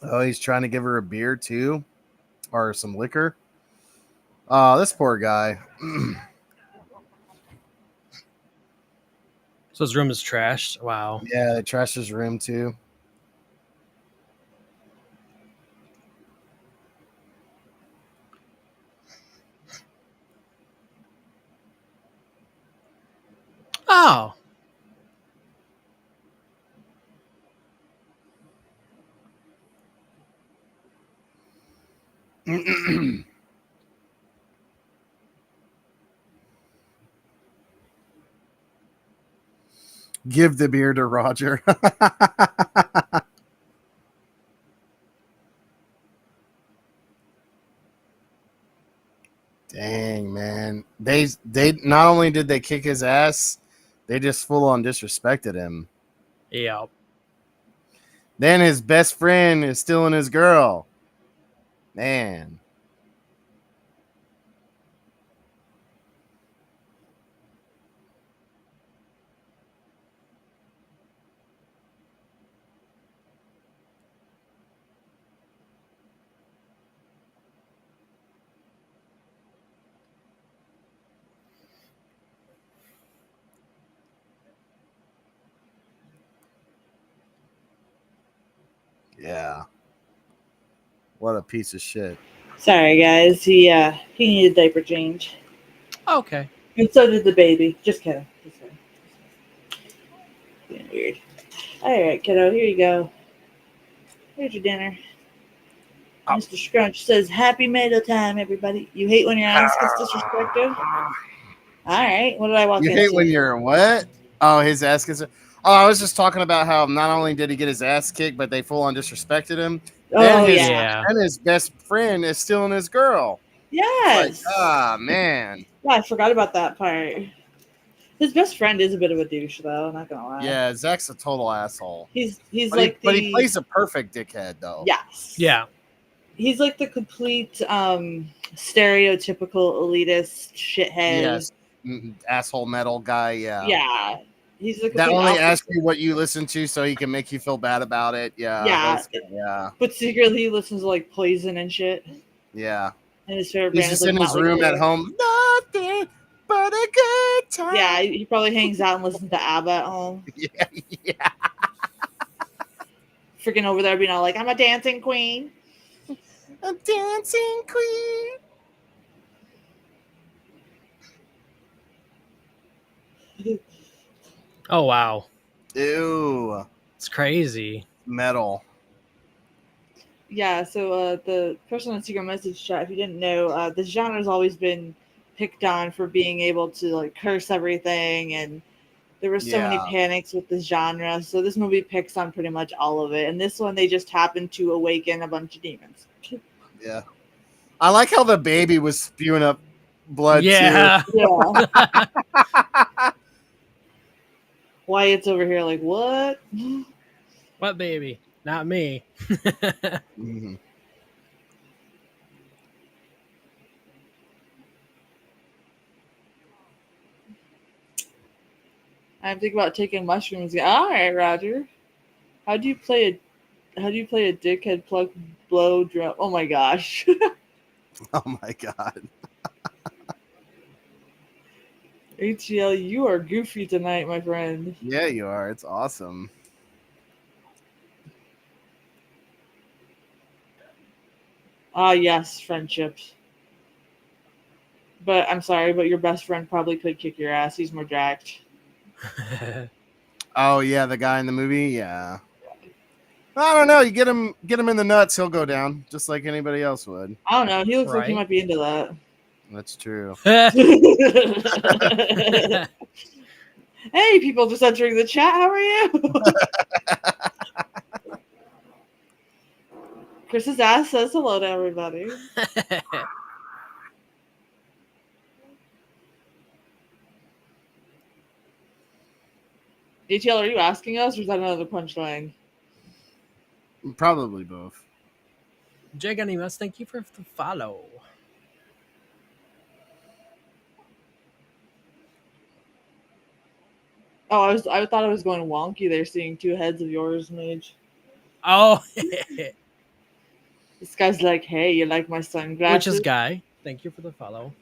Oh, he's trying to give her a beer too, or some liquor. Oh, this poor guy. So his room is trashed. Wow. Yeah, they trashed his room too. Oh. Give the beer to Roger. Dang, man. They not only did they kick his ass, they just full on disrespected him. Yeah. Then his best friend is stealing his girl. Man. Yeah. What a piece of shit. Sorry, guys. He needed diaper change, Okay. and so did the baby. Just kidding. Just kidding. Being weird. All right, kiddo. Here you go. Here's your dinner. Oh. Mr. Scrunch says, "Happy Metal time, everybody." You hate when your ass gets disrespected. All right. What did I walk You into? hate when you're what? Oh, his ass gets. Oh, I was just talking about how not only did he get his ass kicked, but they full on disrespected him. Oh Yeah. And his best friend is stealing his girl. Yes. It's like, man. Yeah, I forgot about that part. His best friend is a bit of a douche, though. Not gonna lie. Yeah, Zach's a total asshole. He's But he plays a perfect dickhead though. Yes. Yeah. He's like the complete stereotypical elitist shithead. Yes. Asshole metal guy. Yeah. Yeah. He's the That complete only opposite. asks you what you listen to so he can make you feel bad about it. Yeah. Yeah. Yeah. But secretly he listens to like Poison and shit. Yeah. And his favorite He's band just is like in his Motley room Crue. at home. Nothing but a good time. Yeah, he probably hangs out and listens to ABBA at home. Yeah. Yeah. Freaking over there being all like, "I'm a dancing queen." A dancing queen. Oh wow. Ew. It's crazy. Metal. Yeah, so the person on secret message chat, if you didn't know, this genre's always been picked on for being able to like curse everything, and there were so many Yeah, panics with this genre. So this movie picks on pretty much all of it, and this one they just happened to awaken a bunch of demons. yeah. I like how the baby was spewing up blood too. Yeah. Yeah, Wyatt's over here like, what? What baby? Not me. Mhm. I'm thinking about taking mushrooms. All right, Roger. How do you play How do you play a dickhead plug blow drum? Oh my gosh. Oh my god. ATL, you are goofy tonight, my friend. Yeah, you are. It's awesome. Ah, yes, friendships. But I'm sorry, but your best friend probably could kick your ass. He's more jacked. Oh yeah, the guy in the movie. Yeah. I don't know. You get him in the nuts, he'll go down just like anybody else would. I don't know. He looks like he Right. might be into that. That's true. Hey, people just entering the chat. How are you? Chris's ass says hello to everybody. ATL, are you asking us, or is that another punchline? Probably both. Jaganimus, thank you for the follow. Oh, I thought I was going wonky there, seeing two heads of yours, Mage. Oh, This guy's like, hey, you like my which sunglasses? is Guy. Thank you for the follow.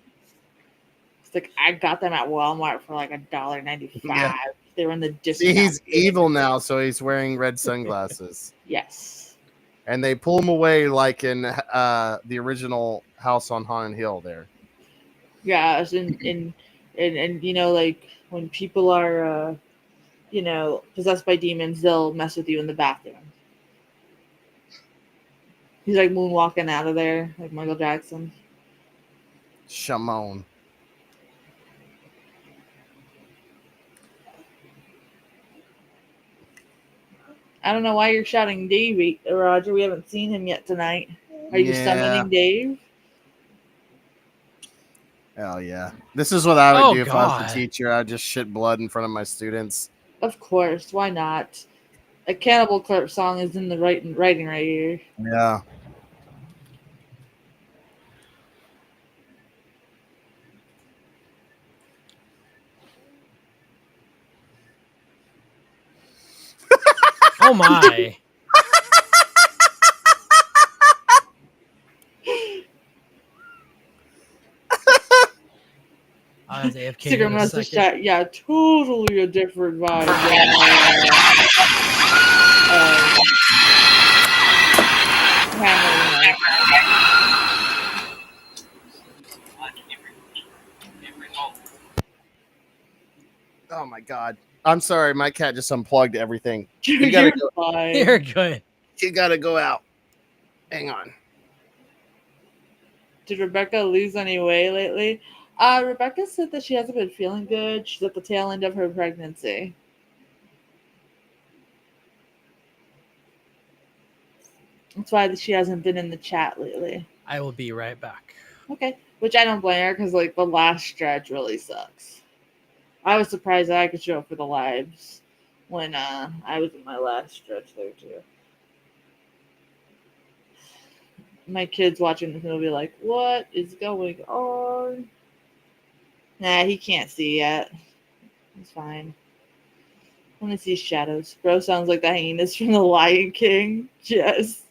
It's like I got them at Walmart for like $1.95. Yeah. They were in the See, discount. he's evil now, so he's wearing red sunglasses. Yes. And they pull him away like in the original House on Haunted Hill there. Yeah, and you know, like when people are you know, possessed by demons, they'll mess with you in the bathroom. He's like moonwalking out of there, like Michael Jackson. Shamon. I don't know why you're shouting Dave, Roger. We haven't seen him yet tonight. Are you Yeah. summoning Dave? Hell yeah. This is what I would Oh, do if I was the God. teacher. I'd just shit blood in front of my students. Of course. Why not? A Cannibal Corpse song is in the writing right here. Yeah. Oh, my. I was AFK Secret in a message second. chat. Yeah, totally a different vibe. Hammer, Oh my god. I'm sorry, my cat just unplugged everything. you You gotta are go. fine. You're good. You gotta go out. Hang on. Did Rebecca lose any weight lately? Rebecca said that she hasn't been feeling good. She's at the tail end of her pregnancy. That's why she hasn't been in the chat lately. I will be right back. Okay. Which I don't blame her because, like, the last stretch really sucks. I was surprised that I could show up for the lives when I was in my last stretch there, too. My kids watching this movie like, what is going on? Nah, he can't see yet. It's fine. I want to see shadows. Bro sounds like the hyenas from The Lion King. Yes,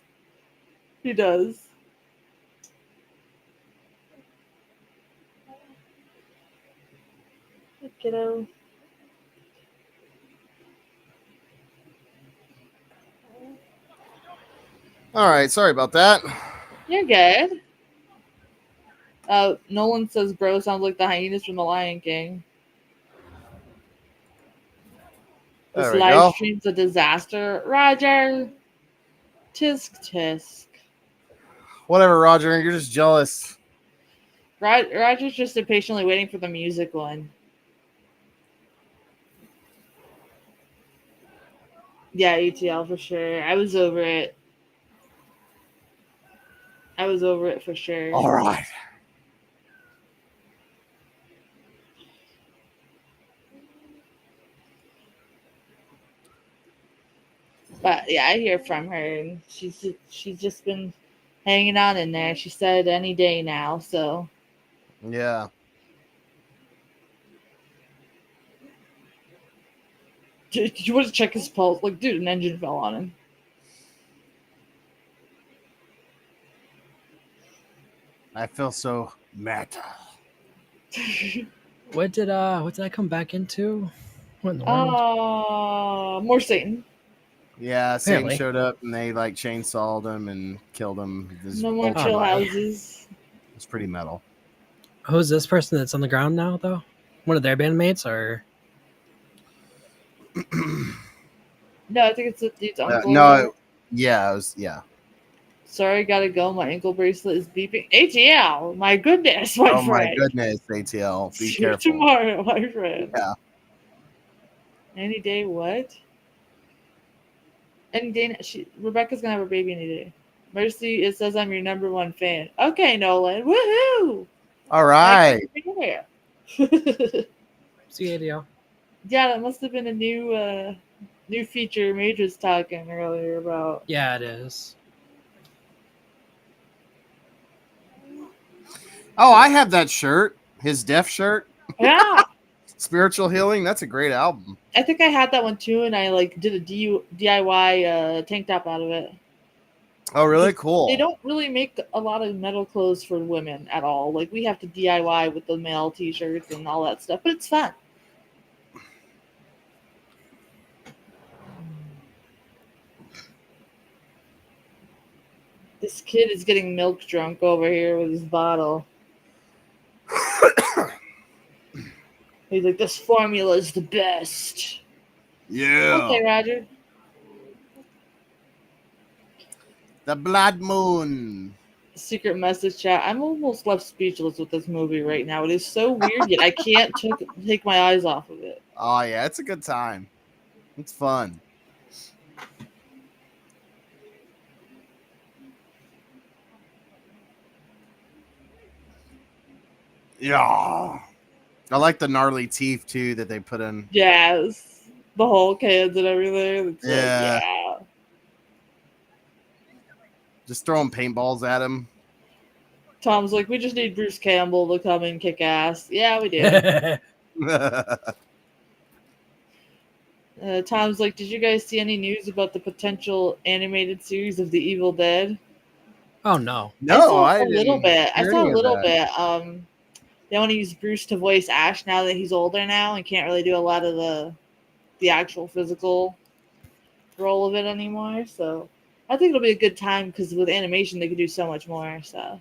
he does. Hey, kiddo. All right, sorry about that. You're good. Nolan says bro sounds like the hyenas from The Lion King. This There we live go. stream's a disaster. Roger. Tisk tisk. Whatever, Roger. You're just jealous. Roger's just impatiently waiting for the music one. Yeah, ETL for sure. I was over it. I was over it for sure. All right. But yeah, I hear from her, and she's just been hanging on in there. She said any day now. So Yeah. you want to check his pulse? Like, dude, an engine fell on him. I feel so meta. What did I come back into? What in the world? More Satan. Yeah, Satan Apparently. showed up and they like chainsawed him and killed him. No more Oh, chill my. houses. It's pretty metal. Who's this person that's on the ground now, though? One of their bandmates, or No, I think it's the dude's uncle. No, yeah, it was, yeah. Sorry, gotta go. My ankle bracelet is beeping. ATL, my goodness, my Oh my friend. goodness, ATL, be See you careful. tomorrow, my friend. Yeah. Any day, what? Any day. Rebecca's gonna have a baby any day. Mercy, it says I'm your number one fan. Okay, Nolan. Woohoo! All right. Yeah, see ADL? that must have been a new feature Mage was talking earlier about. Yeah, it is. Oh, I have that shirt. His deaf shirt. Yeah. Spiritual Healing. That's a great album. I think I had that one too, and I like did a DIY tank top out of it. Oh, really? Cool. They don't really make a lot of metal clothes for women at all. Like we have to DIY with the male t-shirts and all that stuff, but it's fun. This kid is getting milk drunk over here with his bottle. He's like, this formula is the best. Yeah. Okay, Roger. The Blood Moon. Secret message chat. I'm almost left speechless with this movie right now. It is so weird, yet I can't take my eyes off of it. Oh yeah, it's a good time. It's fun. Yeah. I like the gnarly teeth too that they put in. Yes. The whole cans and everything. It's Yeah. like, yeah. Just throwing paintballs at him. Tom's like, we just need Bruce Campbell to come and kick ass. Yeah, we do. Tom's like, did you guys see any news about the potential animated series of The Evil Dead? Oh no. No, I saw a didn't little bit. I hear saw any a of little that. bit. They want to use Bruce to voice Ash now that he's older now and can't really do a lot of the actual physical role of it anymore. So I think it'll be a good time because with animation they could do so much more. So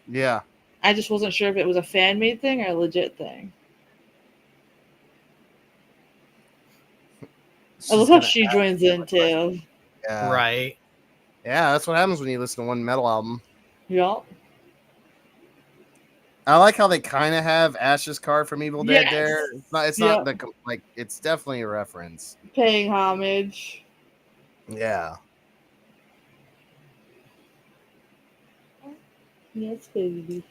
Yeah. I just wasn't sure if it was a fan made thing or a legit thing. I love how she joins in too. Yeah. Right. Yeah, that's what happens when you listen to one metal album. Yup. I like how they kind of have Ash's card from Evil Dead Yes. there. It's not the like. It's definitely a reference. Paying homage. Yeah. Yes, baby.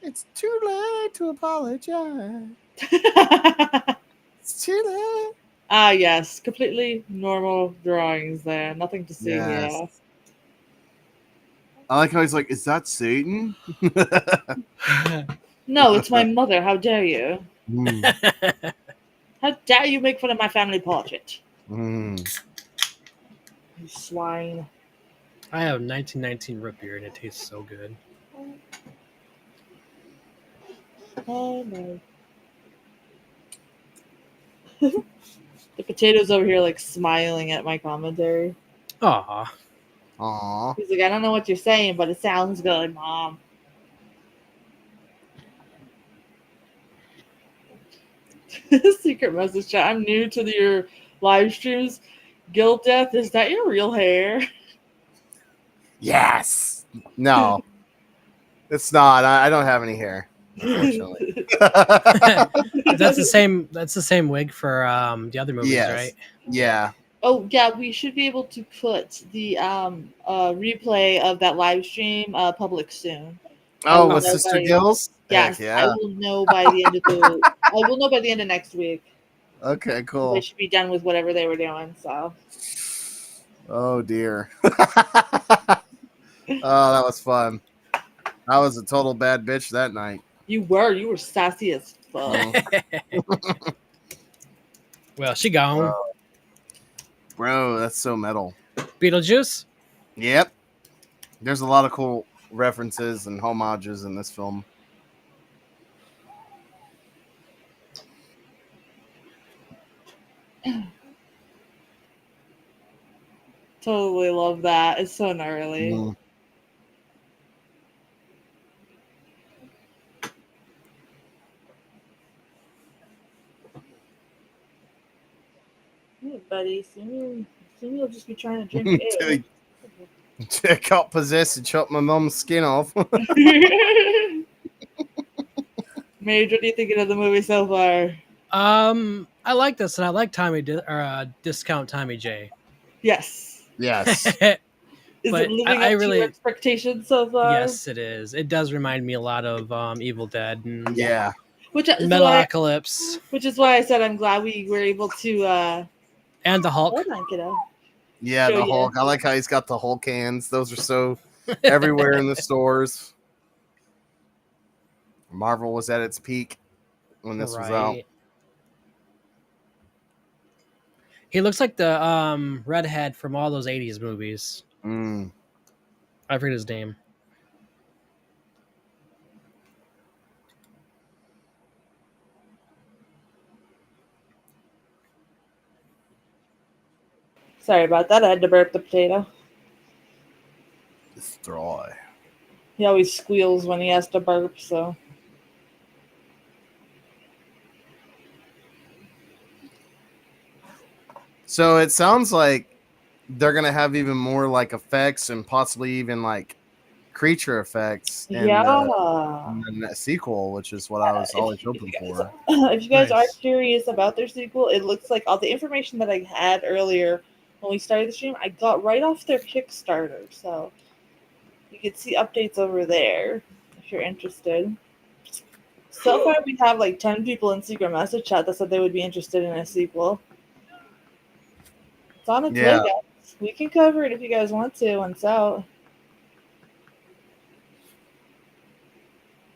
It's too late to apologize. It's too late. Ah, yes. Completely normal drawings there. Nothing to see here. I like how he's like, is that Satan? No, it's my mother. How dare you? Mm. How dare you make fun of my family portrait? Mm. You swine. I have 1919 root beer and it tastes so good. Oh no. The potato's over here like smiling at my commentary. Aw. Aw. He's like, I don't know what you're saying, but it sounds good, Mom. Secret message chat. I'm new to your live streams. Guild Death, is that your real hair? Yes. No, it's not. I don't have any hair, unfortunately. That's the same. That's the same wig for the other movies, Yes. right? Yeah. Oh yeah, we should be able to put the replay of that live stream public soon. I Oh, will with know Sister by Gills? Heck yes, I yeah. will know by the end of the I will know by the end of next week. Okay, They cool. should be done with whatever they were doing. So Oh dear. Oh, that was fun. I was a total bad bitch that night. you were sassy as fuck. Mm. Well, she gone. Bro, that's so metal. Beetlejuice. Yep. There's a lot of cool references and homages in this film. Totally love that. It's so gnarly. Mm. Hey, buddy, soon you'll just be trying to drink air. Check out possessed and chop my mom's skin off. Mage, what are you thinking of the movie so far? I like this, and I like Discount Tommy J. Yes. Yes. Is But it living I up to your really, expectations so far? yes, it is. It does remind me a lot of Evil Dead and Yeah. Which is why I said I'm glad we were able to and the Hulk. hold on, kiddo. Yeah, Show the ya. Hulk. I like how he's got the Hulk hands. Those are so everywhere in the stores. Marvel was at its peak when this was out. He looks like the redhead from all those '80s movies. Mm. I forget his name. Sorry about that. I had to burp the potato. Destroy. He always squeals when he has to burp, so. So it sounds like they're gonna have even more like effects and possibly even like creature effects in the sequel, which is what I was always hoping for. If you guys Nice. are curious about their sequel, it looks like all the information that I had earlier when we started the stream, I got right off their Kickstarter. So you can see updates over there if you're interested. So far, we have like 10 people in secret message chat that said they would be interested in a sequel. It's on its way, guys. We can cover it if you guys want to when it's out.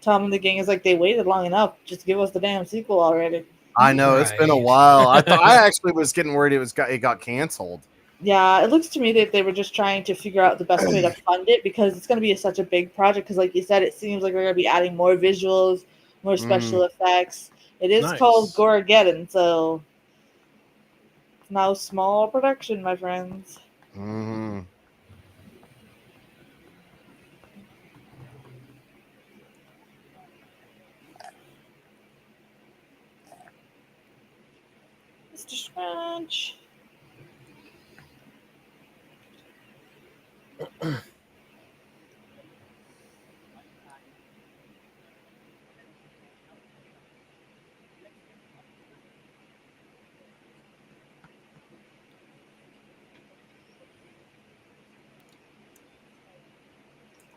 Tom and the gang is like, they waited long enough. Just give us the damn sequel already. I know it's been a while. I actually was getting worried it got canceled. Yeah, it looks to me that they were just trying to figure out the best way to fund it because it's going to be such a big project. Because, like you said, it seems like we're going to be adding more visuals, more special effects. It is called Gorageddon, so it's no small production, my friends. Mm-hmm. Mr. Scrunch.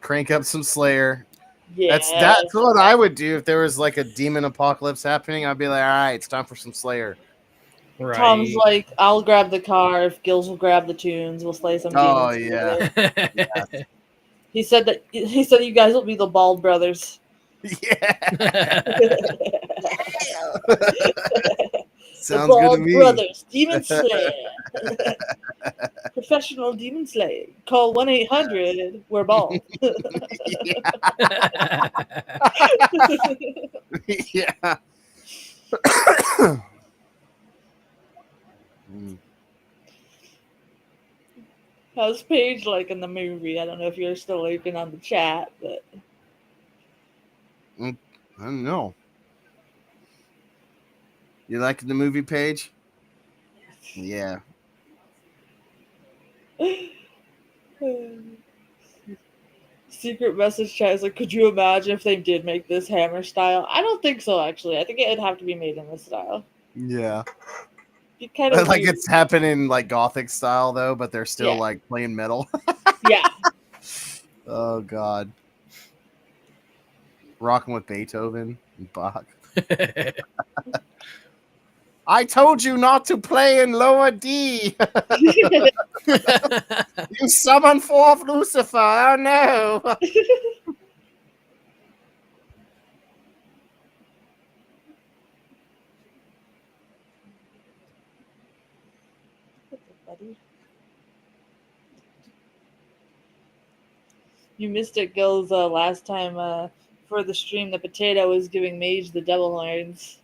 Crank up some Slayer. Yeah. That's what I would do if there was like a demon apocalypse happening. I'd be like, all right, it's time for some Slayer. Right. Tom's like, I'll grab the car if Gills will grab the tunes. We'll slay some demons. Oh yeah. Yes. He said you guys will be the Bald Brothers. Yeah. Sounds the good to me. Brothers, Demon Slayer. Professional Demon Slayer. Call 1-800. We're bald. Yeah. How's Paige like in the movie? I don't know if you're still lurking on the chat, but I don't know. You like the movie page? Yeah. Secret message chat is like, could you imagine if they did make this Hammer style? I don't think so, actually. I think it'd have to be made in this style. Yeah. Be kind of Like weird. it's happening like gothic style though, but they're still Yeah. like playing metal. Yeah. Oh god. Rocking with Beethoven and Bach. I told you not to play in lower D. You summon forth Lucifer. Oh no. Buddy. You missed it, Gills, last time for the stream. The potato was giving Mage the devil horns.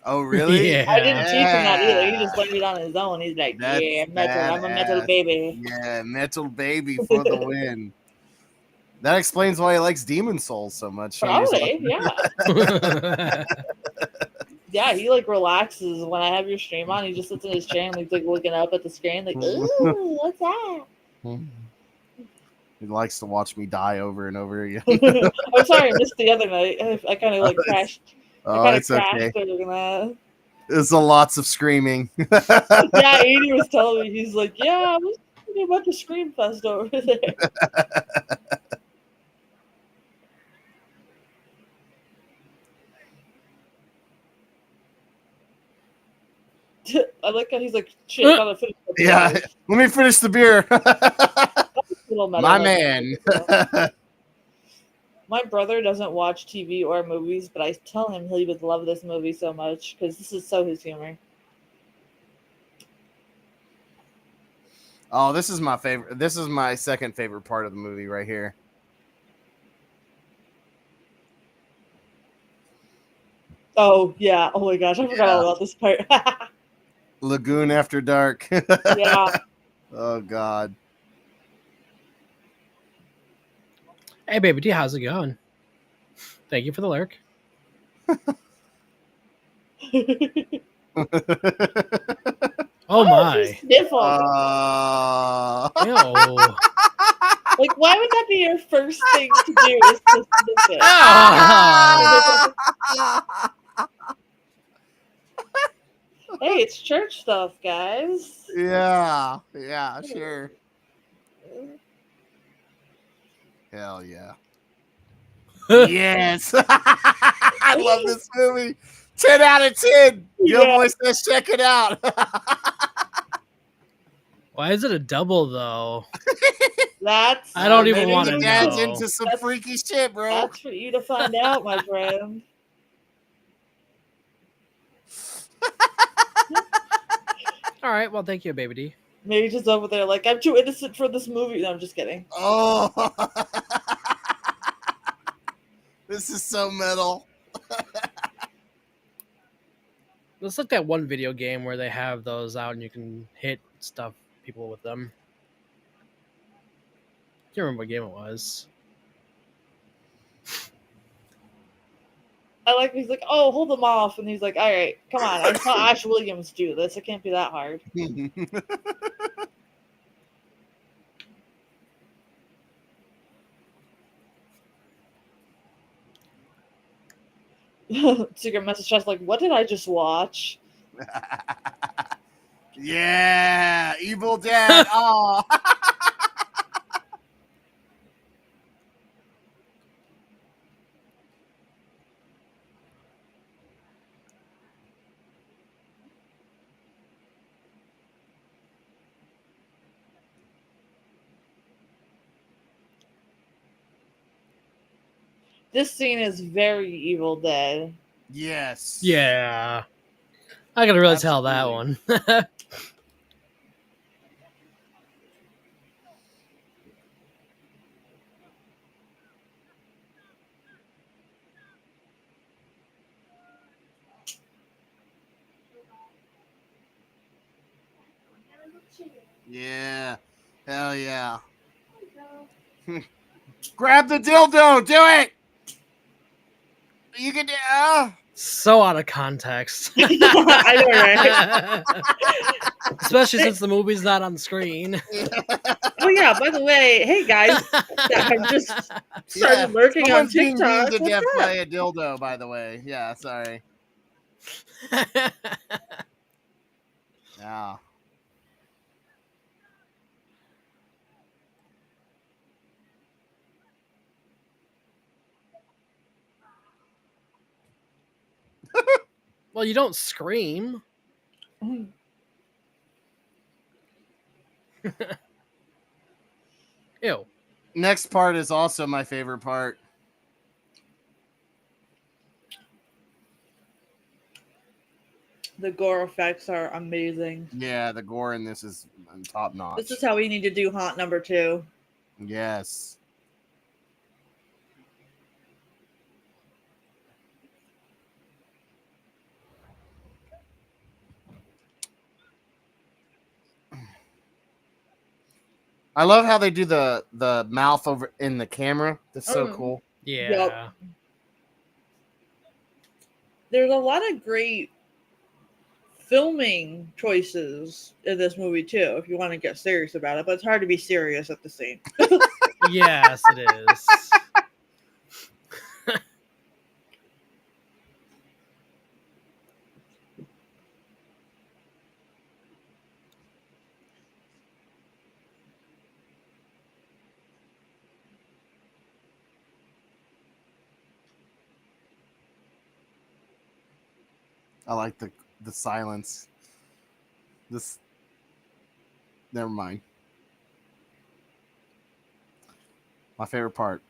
Oh really? Yeah. I didn't teach him that either. He just learned it on his own. He's like, That's yeah, metal. I'm a metal badass. baby. Yeah, metal baby for the win. That explains why he likes Demon Souls so much. Probably, yeah. Yeah, he like relaxes when I have your stream on. He just sits in his chair and he's like looking up at the screen, like, ooh, what's that? He likes to watch me die over and over again. I'm sorry, I missed the other night. I kind of like crashed. Oh, I kind of it's crashed okay. during that. There's a lots of screaming. Yeah, Adi was telling me, he's like, yeah, I was thinking about the Scream Fest over there. I like how he's like, shit, gotta finish the beer. Yeah, let me finish the beer. My man. My brother doesn't watch TV or movies, but I tell him he would love this movie so much because this is so his humor. Oh, this is my favorite. This is my second favorite part of the movie right here. Oh, yeah. Oh my gosh, I forgot all about this part. Lagoon After Dark. Yeah. Oh god. Hey, baby D, how's it going? Thank you for the lurk. Oh my. Sniffle. Ew. Like, why would that be your first thing to do? Is to sniff it? Oh. Hey, it's church stuff, guys. Yeah, sure. Hell yeah. Yes. I love this movie. 10 out of 10. Gilboy says check it out. Why is it a double though? That's I don't even Maybe want your to dad's know. into some freaky shit, bro. That's for you to find out, my friend. All right, well, thank you, baby D. Maybe just over there, like, I'm too innocent for this movie. No, I'm just kidding. Oh. This is so metal. Let's look at one video game where they have those out and you can hit stuff people with them. I can't remember what game it was. I like, he's like, oh, hold them off. And he's like, all right, come on. I saw Ash Williams do this. It can't be that hard. Secret message chat's like, what did I just watch? Yeah, Evil Dead. Oh. This scene is very Evil Dead. Yes. Yeah. I gotta really tell that Absolutely. one. Yeah. Hell yeah. Grab the dildo. Do it. You can do. So out of context. I know, right? Especially since the movie's not on screen. Oh yeah, by the way, hey guys that have just started lurking on someone's being TikTok. beamed to What's death up? by a dildo, by the way. Yeah, sorry. Yeah. Well, you don't scream. Ew. Next part is also my favorite part. The gore effects are amazing. Yeah, the gore in this is top notch. This is how we need to do Haunt number 2. Yes. I love how they do the mouth over in the camera. That's so cool. Yeah. Yep. There's a lot of great filming choices in this movie too, if you want to get serious about it, but it's hard to be serious at the same. Yes, it is. I like the silence. This. Never mind. My favorite part.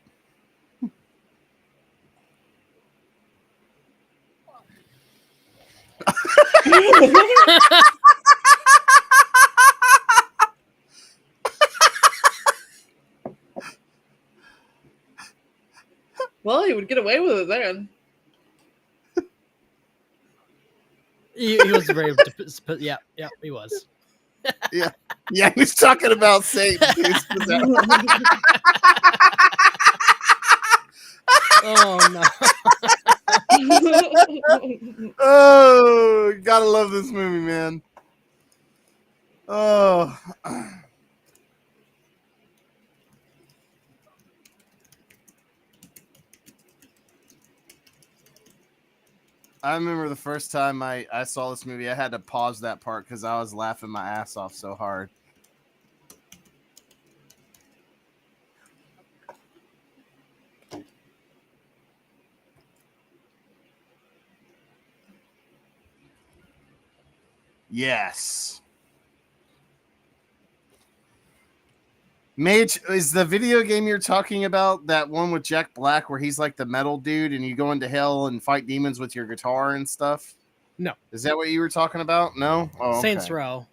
Well, he would get away with it then. He was very. Yeah, he was. Yeah. Yeah, he's talking about Satan. Oh no. Oh, gotta love this movie, man. Oh. I remember the first time I saw this movie, I had to pause that part because I was laughing my ass off so hard. Yes. Mage, is the video game you're talking about that one with Jack Black where he's like the metal dude and you go into hell and fight demons with your guitar and stuff? No. Is that what you were talking about? No? Oh, okay. Saints Row.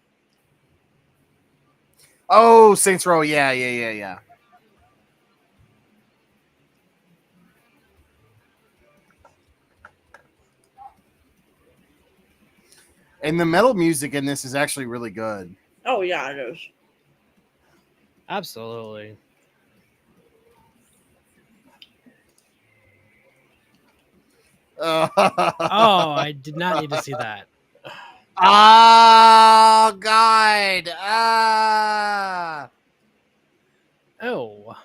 Oh, Saints Row. Yeah. And the metal music in this is actually really good. Oh yeah, it is. Absolutely. Oh, I did not need to see that. Oh, God. Ah. Oh.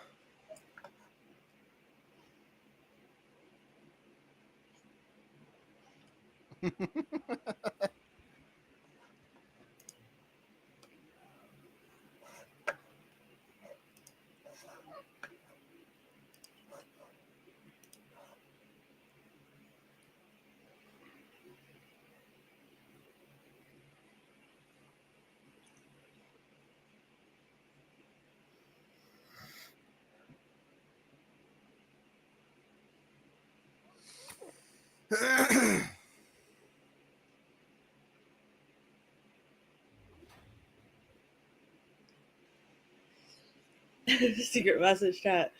Secret message chat.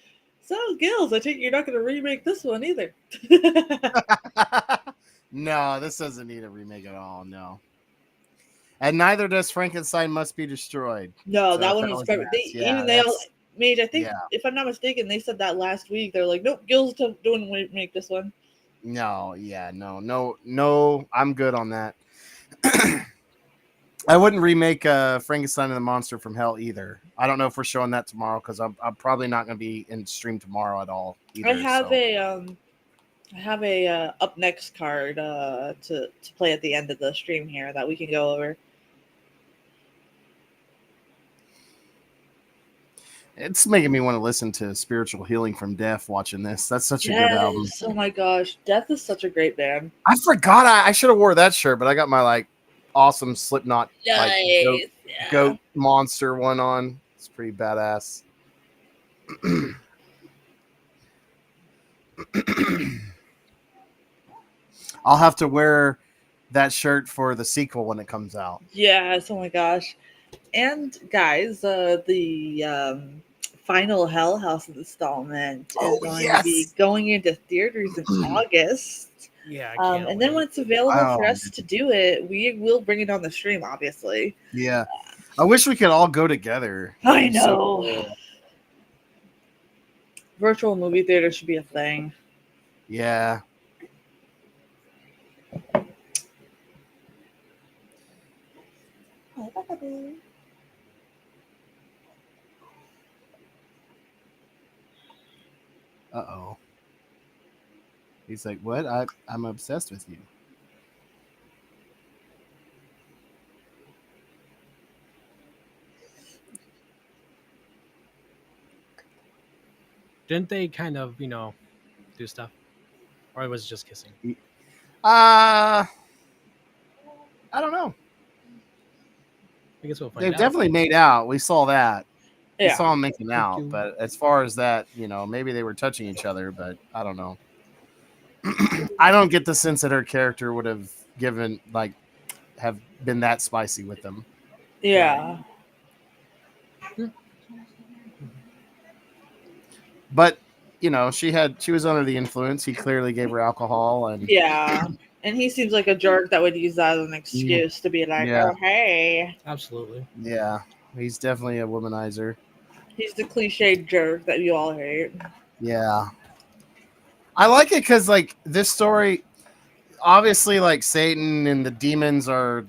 So, Gills, I think you're not going to remake this one either. No, this doesn't need a remake at all. No. And neither does Frankenstein Must Be Destroyed. No, So that if one that was was perfect. next, They all made. I think, yeah. if I'm not mistaken, they said that last week. They're like, nope, Gills doing remake this one. No, yeah, no. I'm good on that. I wouldn't remake Frankenstein and the Monster from Hell either. I don't know if we're showing that tomorrow because I'm probably not going to be in stream tomorrow at all I either. have So a up next card to play at the end of the stream here that we can go over. it's making me want to listen to Spiritual Healing from Death watching this. That's such a good album. Yes. Oh my gosh, Death is such a great band. I forgot I should have wore that shirt, but I got my like awesome Slipknot like Nice. Yeah. goat monster one on. It's pretty badass. I'll have to wear that shirt for the sequel when it comes out. Yes. Oh my gosh. And guys, the final Hell House installment is going to be going into theaters in August. Yeah, I can't And then when wait. it's available Wow. for us to do it, we will bring it on the stream, obviously. Yeah. I wish we could all go together. I It'd be so know. cool. Virtual movie theater should be a thing. Yeah. Uh-oh. He's like, what? I'm obsessed with you. Didn't they kind of, do stuff? Or was it just kissing? I don't know. I guess we'll find They've out. definitely made out. We saw that. We Yeah. saw them making out. you. But as far as that, maybe they were touching each other, but I don't know. I don't get the sense that her character would have have been that spicy with them. Yeah. But she was under the influence. He clearly gave her alcohol, and Yeah. And he seems like a jerk that would use that as an excuse to be like, Yeah. oh, hey. Absolutely. yeah, he's definitely a womanizer. He's the cliched jerk that you all hate. Yeah, I like it because like this story, obviously, like Satan and the demons are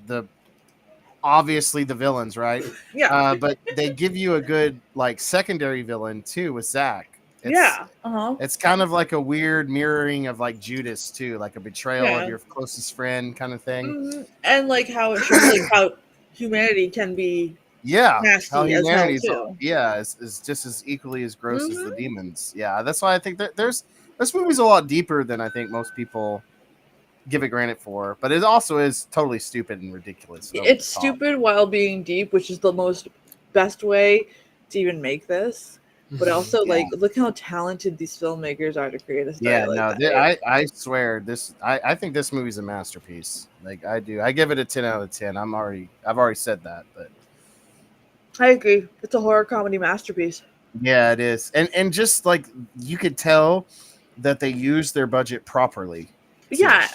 obviously the villains, right? Yeah. But they give you a good like secondary villain too with Zach. Yeah. Uh-huh. It's kind of like a weird mirroring of like Judas too, like a betrayal Yeah. of your closest friend kind of thing. Mhm. And like how it shows like how humanity can be Yeah, nasty how as hell humanity's too. is just as equally as gross as the Mhm. demons. Yeah, that's why I think that this movie's a lot deeper than I think most people give it granted for. But it also is totally stupid and ridiculous. and over It's the top. stupid while being deep, which is the best way to even make this. But also, Yeah. like, look how talented these filmmakers are to create a story Yeah, like no, that. I swear this. I think this movie's a masterpiece. Like I do. I give it a 10 out of 10. I've already said that, but I agree. It's a horror comedy masterpiece. yeah, it is. And just like you could tell that they used their budget properly. Yeah.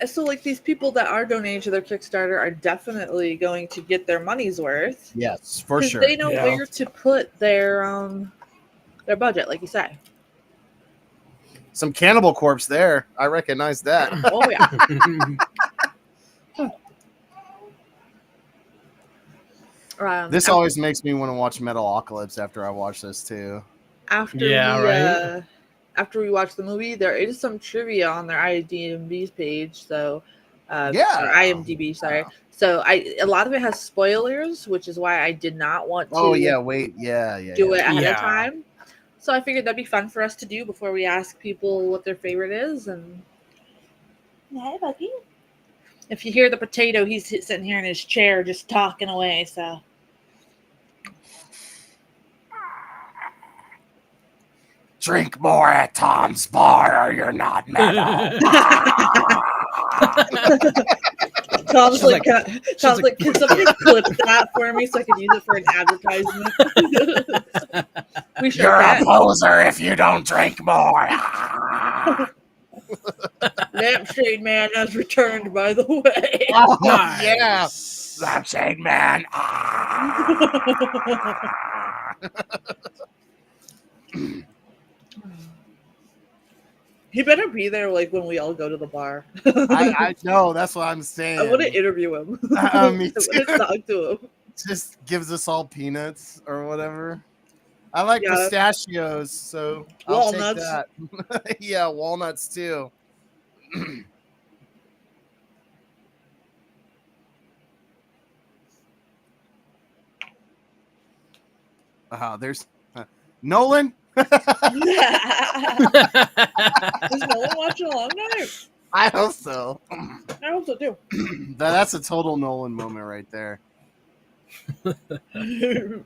So, like, these people that are donating to their Kickstarter are definitely going to get their money's worth. Yes, for Because sure. they know Yeah. where to put their budget, like you say. Some Cannibal Corpse there. I recognize that. Oh yeah. This always makes me want to watch Metalocalypse after I watch this too. After we watch the movie, there is some trivia on their IMDb page. So, Yeah. or IMDb, sorry. Yeah. So a lot of it has spoilers, which is why I did not want to. Oh yeah, wait, yeah. Do it ahead Yeah. of time. So I figured that'd be fun for us to do before we ask people what their favorite is. And hey, Bucky. If you hear the potato, he's sitting here in his chair just talking away. So. Drink more at Tom's bar, or you're not metal. Tom's She's like, like- can somebody clip that for me so I can use it for an advertisement? We sure You're a can. poser if you don't drink more. Lampshade Man has returned, by the way. Oh, Nice. yeah. Lampshade Man. He better be there like when we all go to the bar. I know, that's what I'm I want to saying. interview him. Me I want too. to talk to him. Just gives us all peanuts or whatever. I like Yeah. pistachios, so I'll take Walnuts. that. Yeah, walnuts too. There's Nolan. Is no one watching along night? I hope so. I hope so too. That's a total Nolan moment right there. And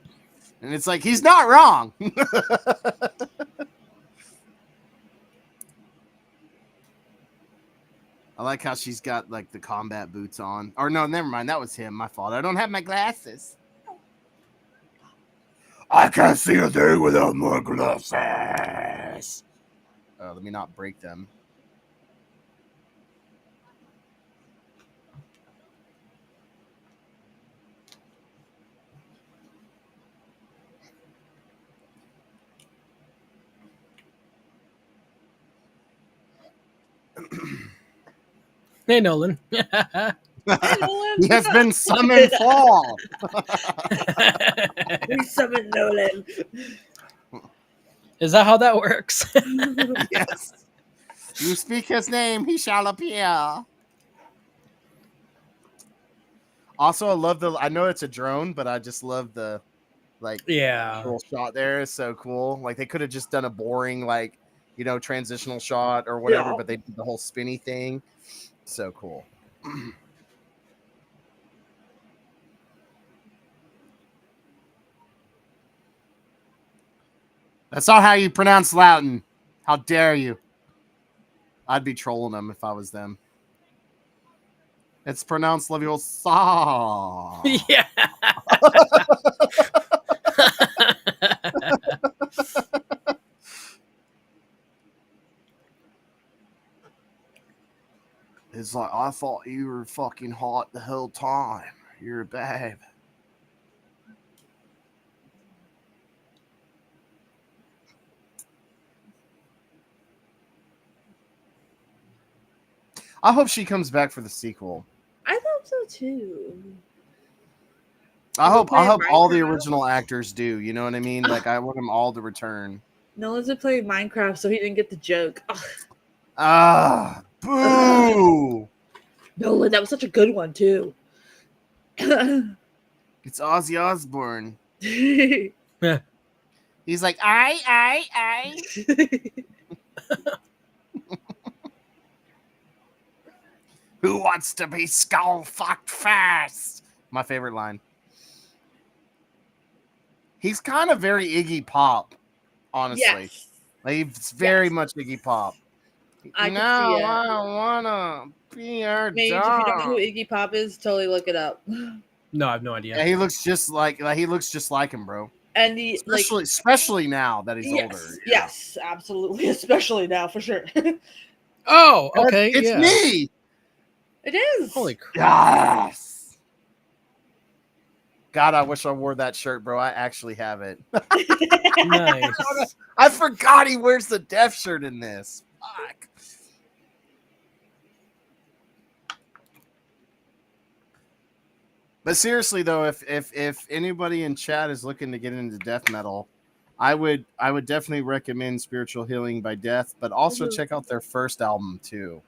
it's like, he's not wrong. I like how she's got like the combat boots on. Or no, never mind. That was him. My fault. I don't have my glasses. I can't see a thing without my glasses. Oh, let me not break them. Hey, Nolan. He has been summoned fall. We summon Nolan. Is that how that works? Yes. You speak his name, he shall appear. Also, I love I know it's a drone, but I just love the Yeah. little shot there. It's so cool. Like, they could have just done a boring, like, transitional shot or whatever, Yeah. but they did the whole spinny thing. So cool. That's not how you pronounce Latin. How dare you? I'd be trolling them if I was them. It's pronounced Leviosa. Yeah. It's like, I thought you were fucking hot the whole time. You're a babe. I hope she comes back for the sequel. I thought so too. I hope play all the Minecraft? original actors do. You know what I mean? Like, I want them all to return. Nolan's been playing Minecraft, so he didn't get the joke. Ugh. Ah, boo! Nolan, that was such a good one too. It's Ozzy Osbourne. He He's like, I. Who wants to be skull fucked fast? My favorite line. He's kind of very Iggy Pop, honestly. Yes. Like, he's very Yes. much Iggy Pop. I can no, see it. I wanna be your Mage, if you dog. don't know who Iggy Pop is, totally look it up. No, I have no idea. Yeah, he looks just like him, bro. And the Especially now that he's yes, older. yes, absolutely, especially now for sure. Oh, okay. It's yeah. me. It is. Holy crap. Yes. God, I wish I wore that shirt, bro. I actually have it. Nice. I forgot he wears the death shirt in this. Fuck. But seriously though, if anybody in chat is looking to get into death metal, I would definitely recommend Spiritual Healing by Death, but also check out their first album too.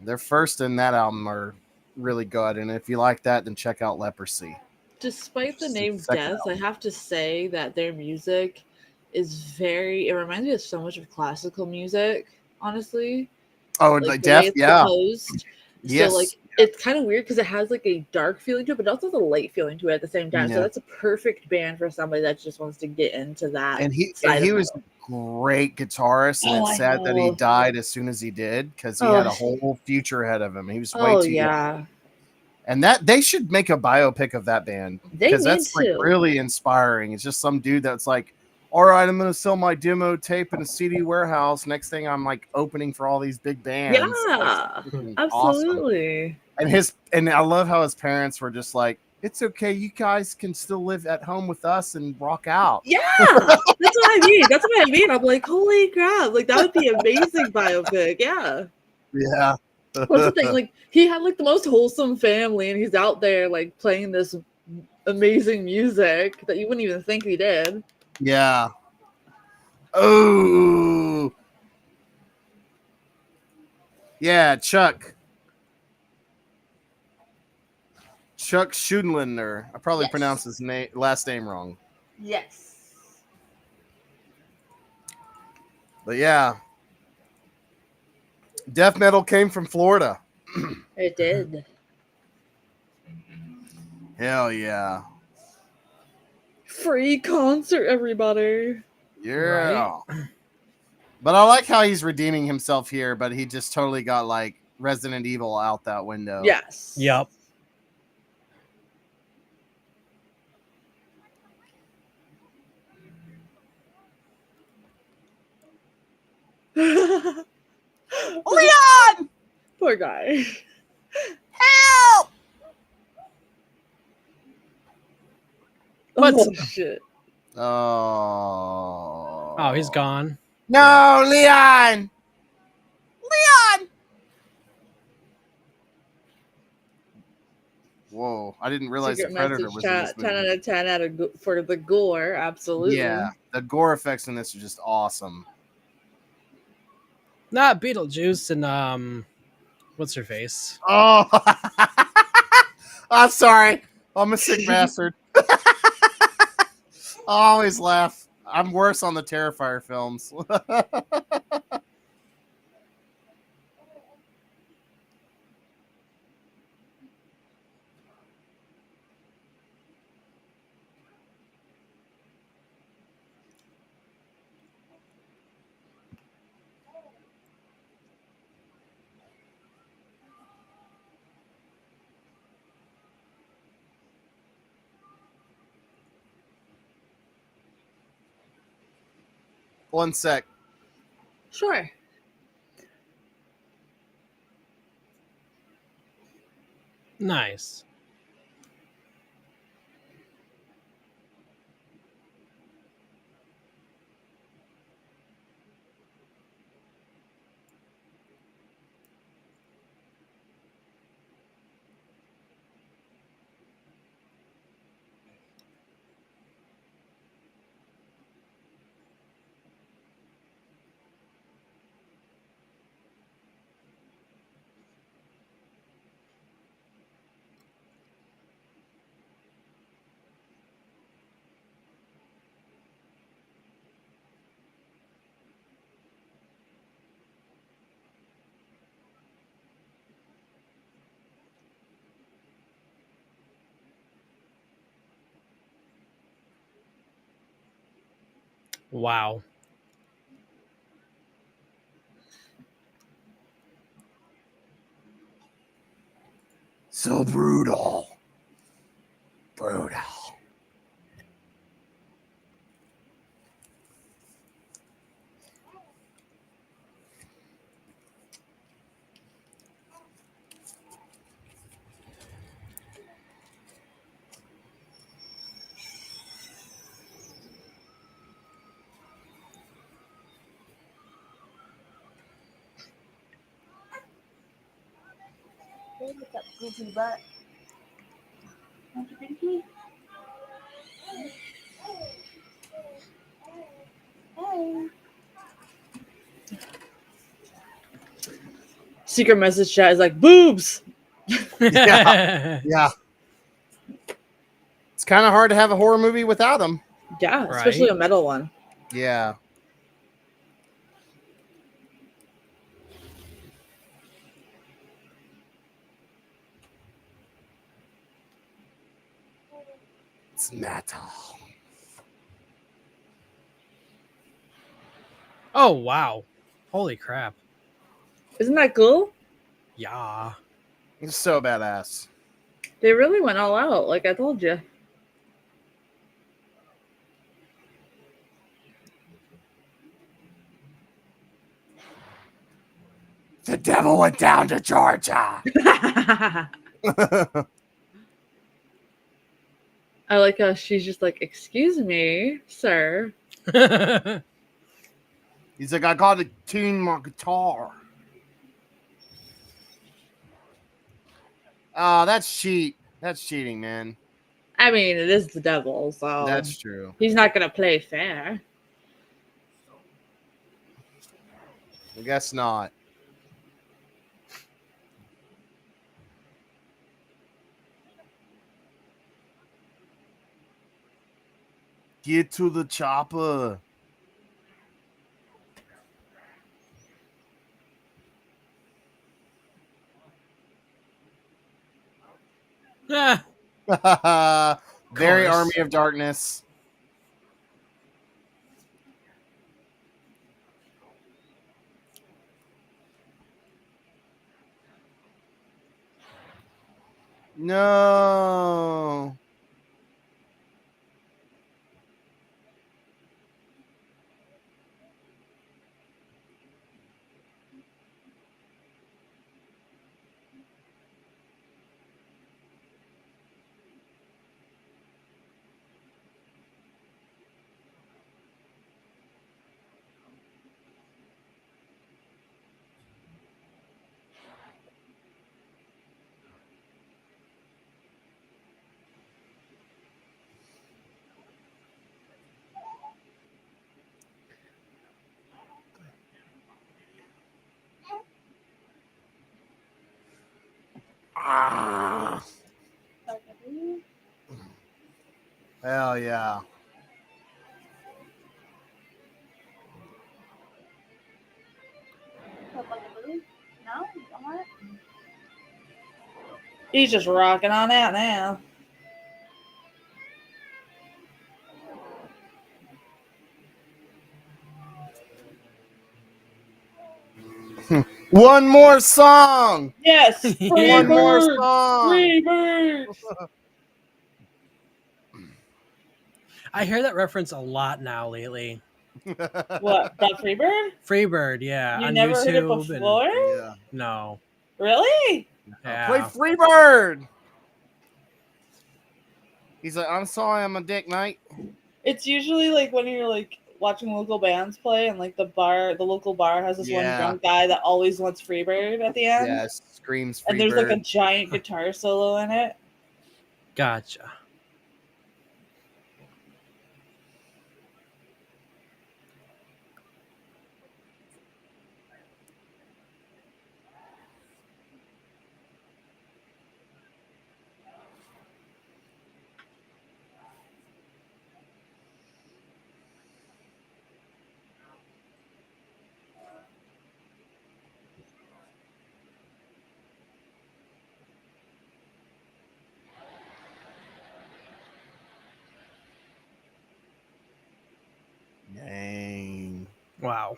Their first and that album are really good, and if you like that, then check out Leprosy. Despite the name Second Death, I have to say that their music is it reminds me of so much of classical music, honestly. Oh, Like like the way Death, it's yeah. composed. Yes. So like it's kind of weird because it has like a dark feeling to it, but also the light feeling to it at the same time. Yeah. So that's a perfect band for somebody that just wants to get into that. And he side of was metal. a great guitarist, and Oh, it's I sad that he know. died as soon as he did, because he had a whole future ahead of him. He was way Oh too young. yeah. And that they should make a biopic of that band, They because need that's like to. really inspiring. It's just some dude that's like, all right, I'm gonna sell my demo tape in a CD warehouse. Next thing, I'm like opening for all these big bands. Yeah, It's freaking awesome. absolutely. And I love how his parents were just like, it's okay. You guys can still live at home with us and rock out. Yeah, that's what I mean. That's what I mean. I'm like, holy crap! Like that would be amazing biopic. Yeah. Yeah. What's the thing? Like he had like the most wholesome family, and he's out there like playing this amazing music that you wouldn't even think he did. Yeah. Oh. Yeah, Chuck. Chuck Schudliner. I probably pronounced his last name wrong. Yes. But yeah. Death metal came from Florida. It did. Hell yeah. Free concert, everybody. Yeah. Right? But I like how he's redeeming himself here, but he just totally got like Resident Evil out that window. Yes. Yep. Leon! Poor guy. Help! What? Oh shit. Oh. Oh, he's gone. No, Leon! Leon! Whoa, I didn't realize Secret the Predator message was in chat. this 10 movie. out of 10 for the gore. Absolutely. Yeah, the gore effects in this are just awesome. Not Beetlejuice and what's her face? Oh, I'm sorry. I'm a sick bastard. I always laugh. I'm worse on the Terrifier films. One sec. Sure. Nice. Wow. So brutal. Brutal. Hey, what's up, goofy butt? Want your pinky? Hey. Secret message chat is like boobs. Yeah. Yeah. It's kind of hard to have a horror movie without them. Yeah, especially Right. a metal one. Yeah. It's metal. Oh wow. Holy crap. Isn't that cool? Yeah. It's so badass. They really went all out, like I told you. The devil went down to Georgia. I like how she's just like, "Excuse me, sir." He's like, I gotta tune my guitar. Oh, that's cheat. That's cheating, man. I mean, it is the devil, so That's true. he's not gonna play fair. I guess not. Get to the chopper. Ah, Very course. Army of Darkness. No. Ah. Hell yeah. No, you don't want it? He's just rocking on out now. One more song. Yes, free One more bird, song. free bird. I hear that reference a lot now lately. What, the free bird? Freebird, yeah, You on never heard it YouTube and before? Yeah. no, Really? Play yeah, Freebird. He's like, I'm sorry, I'm a dick, mate. It's usually like when you're like watching local bands play, and like the local bar has this one Yeah. drunk guy that always wants Freebird at the end. Yeah, screams And there's like a Freebird. giant guitar solo in it. gotcha. Dang. Wow.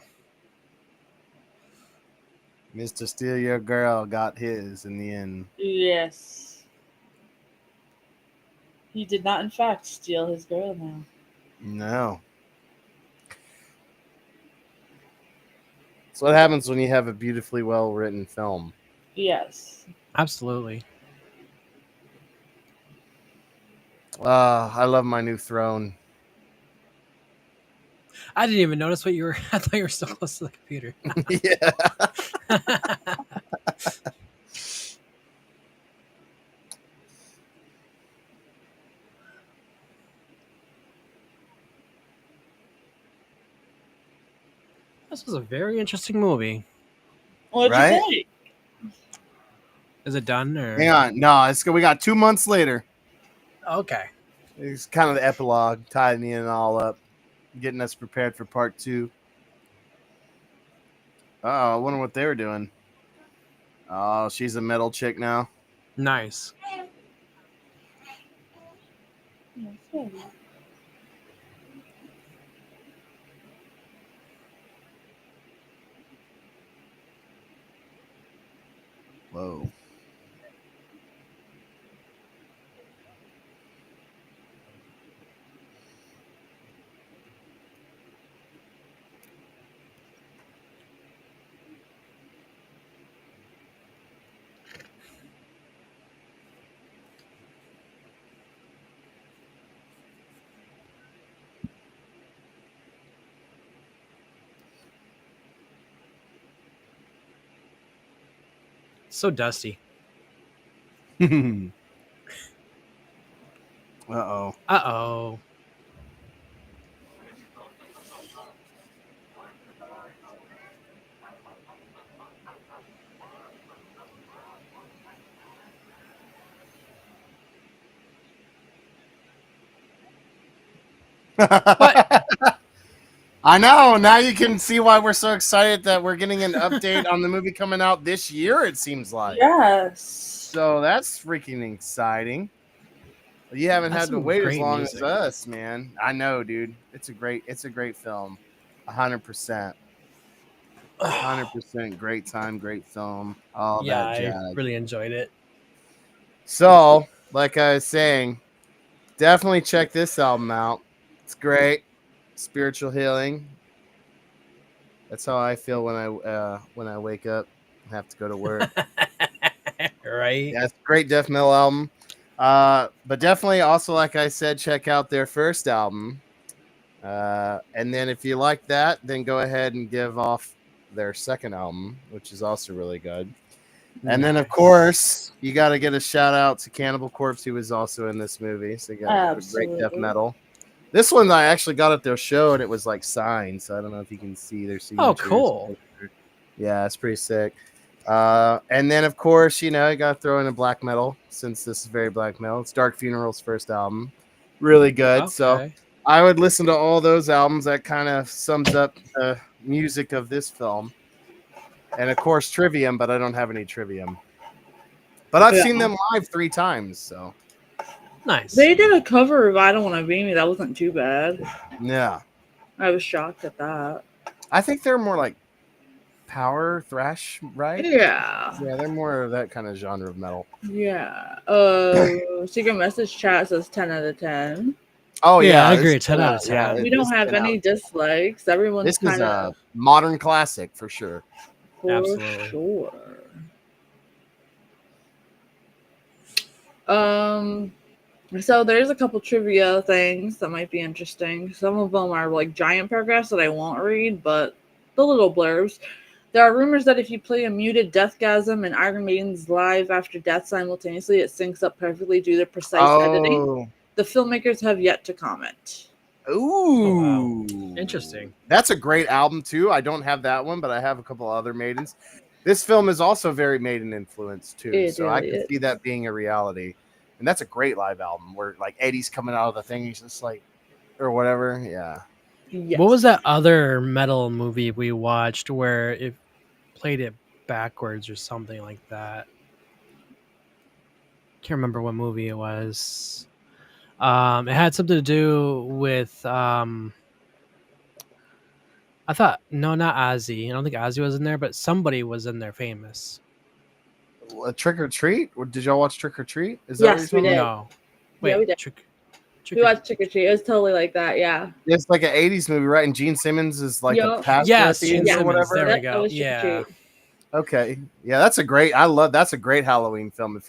Mr. Steal Your Girl got his in the end. Yes. He did not, in fact, steal his girl now. No. That's what happens when you have a beautifully well written film. Yes. Absolutely. I love my new throne. I didn't even notice what you were. I thought you were so close to the computer. Yeah. This was a very interesting movie. What'd Right? you think? Is it done or? Hang on. No, it's we got 2 months later. Okay. It's kind of the epilogue, tying it all up, getting us prepared for part 2. Oh, I wonder what they were doing. Oh, she's a metal chick now. Nice. Whoa. So dusty. Uh-oh. Uh-oh. I know. Now you can see why we're so excited that we're getting an update on the movie coming out this year, it seems like. Yes. So that's freaking exciting. You haven't That's had to some wait as great long music. as us, man. I know, dude. It's a great film. 100%. 100% great time, great film. All Yeah, that I jazz. really enjoyed it. So, like I was saying, definitely check this album out. It's great. Spiritual healing. That's how I feel when I wake up and have to go to work. Right? Yeah, it's a great death metal album. But definitely also, like I said, check out their first album. And then if you like that, then go ahead and give off their second album, which is also really good. And then, of Nice. course, you got to get a shout out to Cannibal Corpse, who was also in this movie. So you got great death Absolutely. metal. This one I actually got at their show, and it was like signed. So I don't know if you can see their signatures. cool. Yeah, it's pretty sick. And then, of course, you got to throw in a black metal, since this is very black metal. It's Dark Funeral's first album. Really good. So Okay. I would listen to all those albums. That kind of sums up the music of this film. And of course, Trivium, but I don't have any Trivium. But I've seen them live 3 times, so Nice. They did a cover of I Don't Want to Be Me. That wasn't too bad. yeah. I was shocked at that. I think they're more like power thrash, right? Yeah. Yeah, they're more of that kind of genre of metal. Yeah. Secret message chat says 10 out of 10. Oh Yeah, I this agree, is 10 out of 10. Yeah, We don't have this any dislikes. Everyone's This is kind a of modern classic for sure. for Absolutely. sure. So there's a couple trivia things that might be interesting. Some of them are like giant paragraphs that I won't read, but the little blurbs. There are rumors that if you play a muted Deathgasm and Iron Maiden's live after death simultaneously, it syncs up perfectly due to precise editing. The filmmakers have yet to comment. Ooh. wow. Interesting. That's a great album too. I don't have that one, but I have a couple other Maidens. This film is also very Maiden influenced too. It So I really can see is. that being a reality. And that's a great live album where like Eddie's coming out of the thing, he's just like or whatever. Yeah. Yes. What was that other metal movie we watched where it played it backwards or something like that? Can't remember what movie it was. It had something to do with I thought no, not Ozzy. I don't think Ozzy was in there, but somebody was in there famous. Trick or Treat? Did y'all watch Trick or Treat? Is that Yes, what we you're talking did. about? No, wait, Yeah, we did. Trick We watched Trick or Treat. It was totally like that. Yeah. It's like an 80s movie, right? And Gene Simmons is like a Yup. pastor Yes, at the Gene end or Simmons. whatever. There we That go. was Trick or Yeah. Treat. Okay. Yeah, that's a great Halloween film. If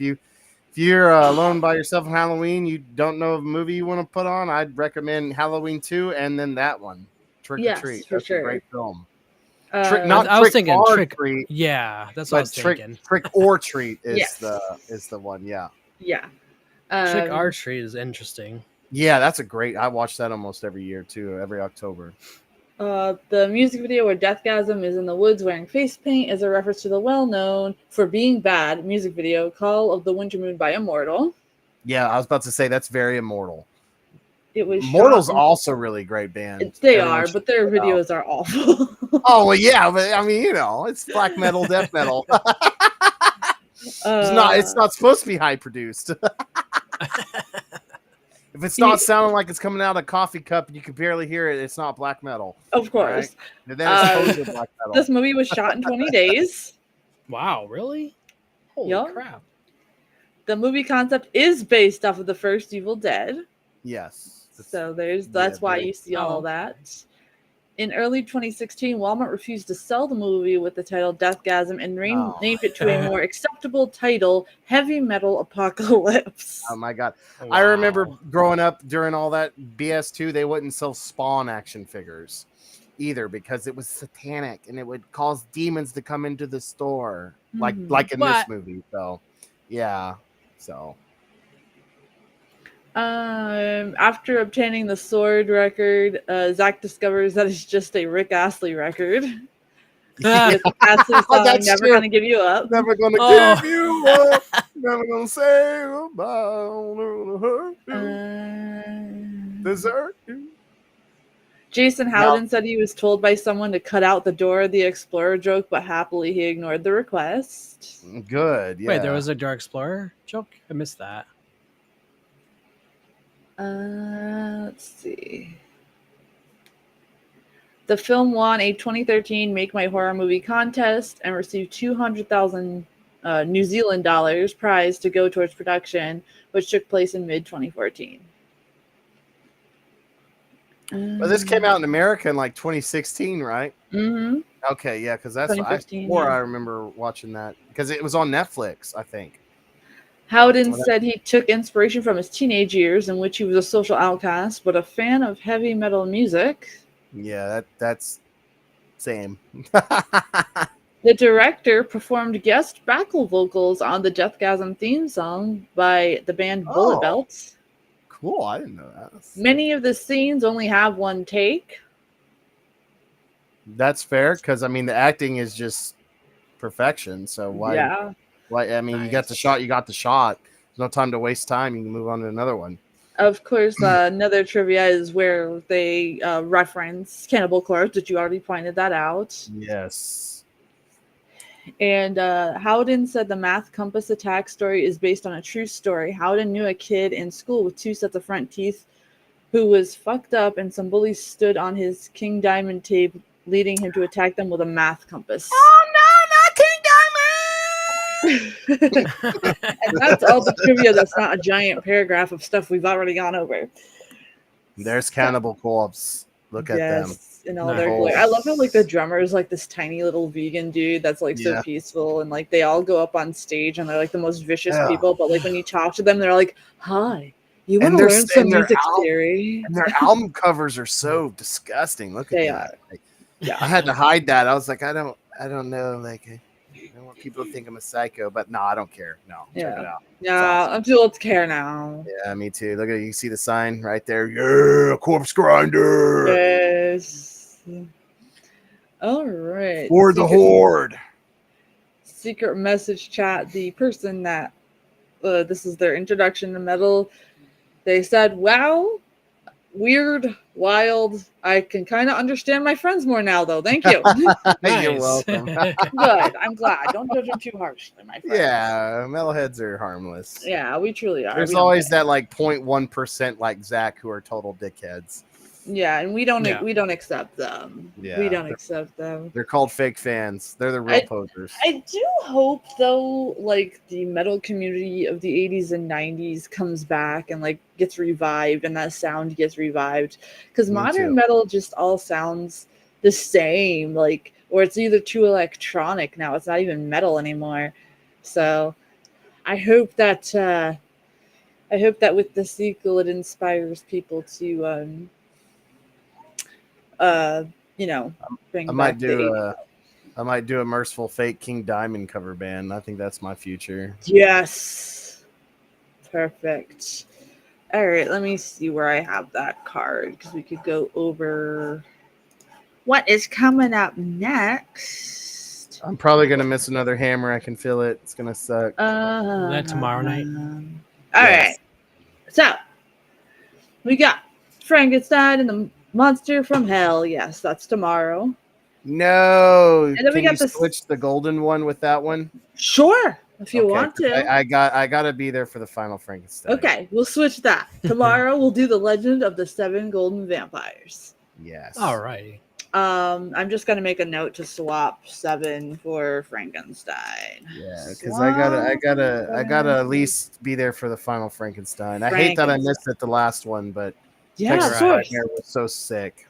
you're alone by yourself on Halloween, you don't know of a movie you want to put on, I'd recommend Halloween 2 and then that one, Trick Yes, or Treat. for That's sure. a great film. Not I was Trick thinking or Trick. Treat, Yeah, that's what I but was thinking. Trick or Treat is Yes. the one. Yeah. Yeah. Trick or Treat is interesting. Yeah, that's a great. I watch that almost every year too, every October. The music video where Deathgasm is in the woods wearing face paint is a reference to the well-known For Being Bad music video Call of the Winter Moon by Immortal. Yeah, I was about to say that's very Immortal. It was Immortal's shot also a really great band. They Everyone are, should but their check it out. videos are awful. Oh well, yeah, but I mean, it's black metal, death metal. It's not supposed to be high produced. If it's not sounding like it's coming out of a coffee cup and you can barely hear it, it's not black metal. Of course. Right? And then it's totally black metal. This movie was shot in 20 days. Wow, really? Holy Yup. crap. The movie concept is based off of the first Evil Dead. Yes. So that's why you see all that. In early 2016, Walmart refused to sell the movie with the title Deathgasm and named it to a more acceptable title, Heavy Metal Apocalypse. Oh my god. Wow. I remember growing up during all that BS2, they wouldn't sell Spawn action figures. either because it was satanic and it would cause demons to come into the store, Mhm. like in But- this movie. So, yeah. So After obtaining the sword record, Zach discovers that it's just a Rick Astley record with the Astley song That's "Never true. Gonna Give You Up." Never gonna Oh. give you up. Never gonna say goodbye. Never gonna hurt you. Desert you. Jason Now, Howden said he was told by someone to cut out the Dora the Explorer joke, but happily he ignored the request. good. Yeah. Wait, there was a Dark Explorer joke? I missed that. Let's see. The film won a 2013 Make My Horror Movie contest and received 200,000 New Zealand dollars prize to go towards production, which took place in mid 2014. Well, this came out in America in like 2016, right? Mm-hmm. Okay, yeah, because that's what I 2015, swore yeah. I remember watching that because it was on Netflix, I think. Howden Well, that- said he took inspiration from his teenage years, in which he was a social outcast but a fan of heavy metal music. Yeah, that's same. The director performed guest background vocals on the Deathgasm theme song by the band Bullet Oh. Belts. Cool. I didn't know that. Many of the scenes only have one take. That's fair because I mean the acting is just perfection. So why? Yeah. Why? I mean, you got the Nice. shot. You got the shot. There's no time to waste time. You can move on to another one. Of course, another trivia is where they reference Cannibal Corpse, that you already pointed that out. Yes. And Howden said the math compass attack story is based on a true story. Howden knew a kid in school with 2 sets of front teeth who was fucked up, and some bullies stood on his King Diamond tape, leading him to attack them with a math compass. Oh no, not King Diamond! And that's all the trivia that's not a giant paragraph of stuff we've already gone over. There's Cannibal Corpse. Look at them. Yes, in all their Nice. glory. I love how like the drummer is like this tiny little vegan dude that's like so Yeah. peaceful, and like they all go up on stage and they're like the most vicious Yeah. people, but like when you talk to them, they're like, "Hi, you want And to they're- learn some and their music al- theory?" And their album covers are so disgusting. Look at They that. are. Like, Yeah. I had to hide that. I was like, I don't know. Like, I don't want people to think I'm a psycho, but no, I don't care. No, check it out. Yeah, awesome. I'm too old to care now. Yeah, me too. Look at you see the sign right there. Yeah, corpse grinder Yes. All right. for the horde. Secret message chat. The person that this is their introduction to metal. They said, "Wow, weird, wild. I can kind of understand my friends more now, though. Thank you." You're Nice. welcome. Good. I'm glad. Don't judge them too harshly, my friends. Yeah, metalheads are harmless. Yeah, we truly are. There's We don't always care. that like 0.1% like Zach who are total dickheads. Yeah, and we don't Yeah. accept them. Yeah. We don't accept them. They're called fake fans. They're the real posers. I do hope though, like the metal community of the 80s and 90s comes back and like gets revived, and that sound gets revived, because Me modern too. metal just all sounds the same, like, or it's either too electronic now. It's not even metal anymore. So I hope that with the sequel it inspires people to bring I back might the do 80s. I might do a merciful fake King Diamond cover band. I think that's my future. Yes. Perfect. All right, let me see where I have that card, because we could go over what is coming up next. I'm probably gonna miss another hammer. I can feel it. It's gonna suck. That tomorrow night? All Yes. right. So we got Frankenstein and the Monster from Hell. Yes, that's tomorrow. No. And then we Can got you this- switch the golden one with that one? Sure, if you Okay, want 'cause to. I gotta be there for the final Frankenstein. Okay, we'll switch that. Tomorrow we'll do the Legend of the Seven Golden Vampires. Yes. Alrighty. I'm just gonna make a note to swap 7 for Frankenstein. Yeah, because I gotta at least be there for the final Frankenstein. I hate that I missed it the last one, but Yeah, Texas of course. Nightmare was so sick.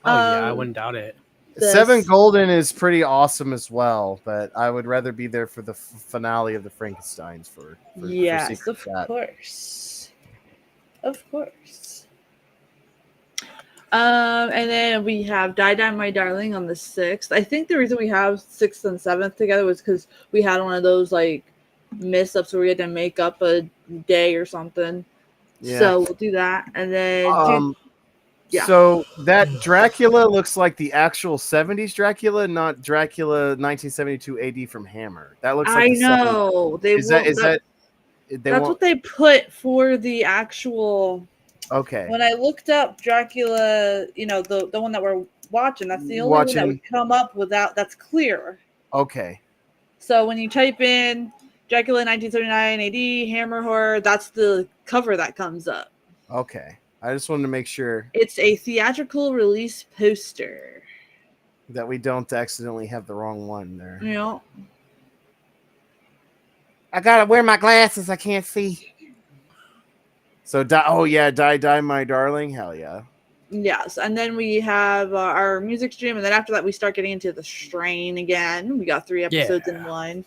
Oh yeah, I Um, wouldn't doubt it. The 7 s- Golden is pretty awesome as well, but I would rather be there for the finale of the Frankensteins for Yes, Secret of Chat. course. Of course. And then we have Die Die My Darling on the 6th. I think the reason we have 6th and 7th together was because we had one of those like mess-ups where we had to make up a day or something. Yeah. So we'll do that. And then yeah. So that Dracula looks like the actual 70s Dracula, not Dracula 1972 AD from Hammer. That looks like I the 70s. know. They Is that they that's won't what they put for the actual. okay. When I looked up Dracula, the one that we're watching, that's the only one that would come up without that's clear. Okay. So when you type in Dracula 1979 AD Hammer Horror, that's the cover that comes up. Okay. I just wanted to make sure It's a theatrical release poster. that we don't accidentally have the wrong one there. Yeah. I gotta wear my glasses. I can't see. So, Die My Darling. Hell yeah. Yes, and then we have our music stream, and then after that we start getting into the strain again. We got 3 episodes in one.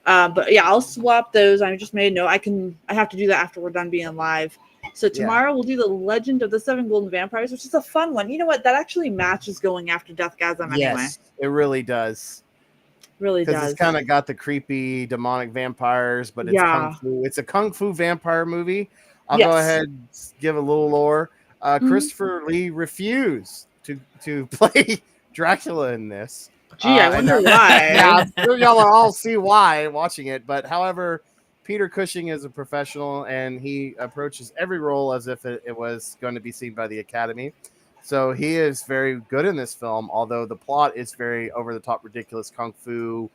But yeah, I'll swap those. I just made a note. I have to do that after we're done being live. So tomorrow we'll do the Legend of the Seven Golden Vampires, which is a fun one. You know what? That actually matches going after Deathgasm anyway. Yes, it really does. Really does. Because it's kind of got the creepy demonic vampires, but it's kung fu. It's a kung fu vampire movie. I'll go ahead and give a little lore. Christopher Lee refused to play Dracula in this. Gee, I wonder why. Yeah, I'm sure y'all will all see why watching it. But however, Peter Cushing is a professional, and he approaches every role as if it was going to be seen by the Academy. So he is very good in this film, although the plot is very over-the-top, ridiculous kung fu.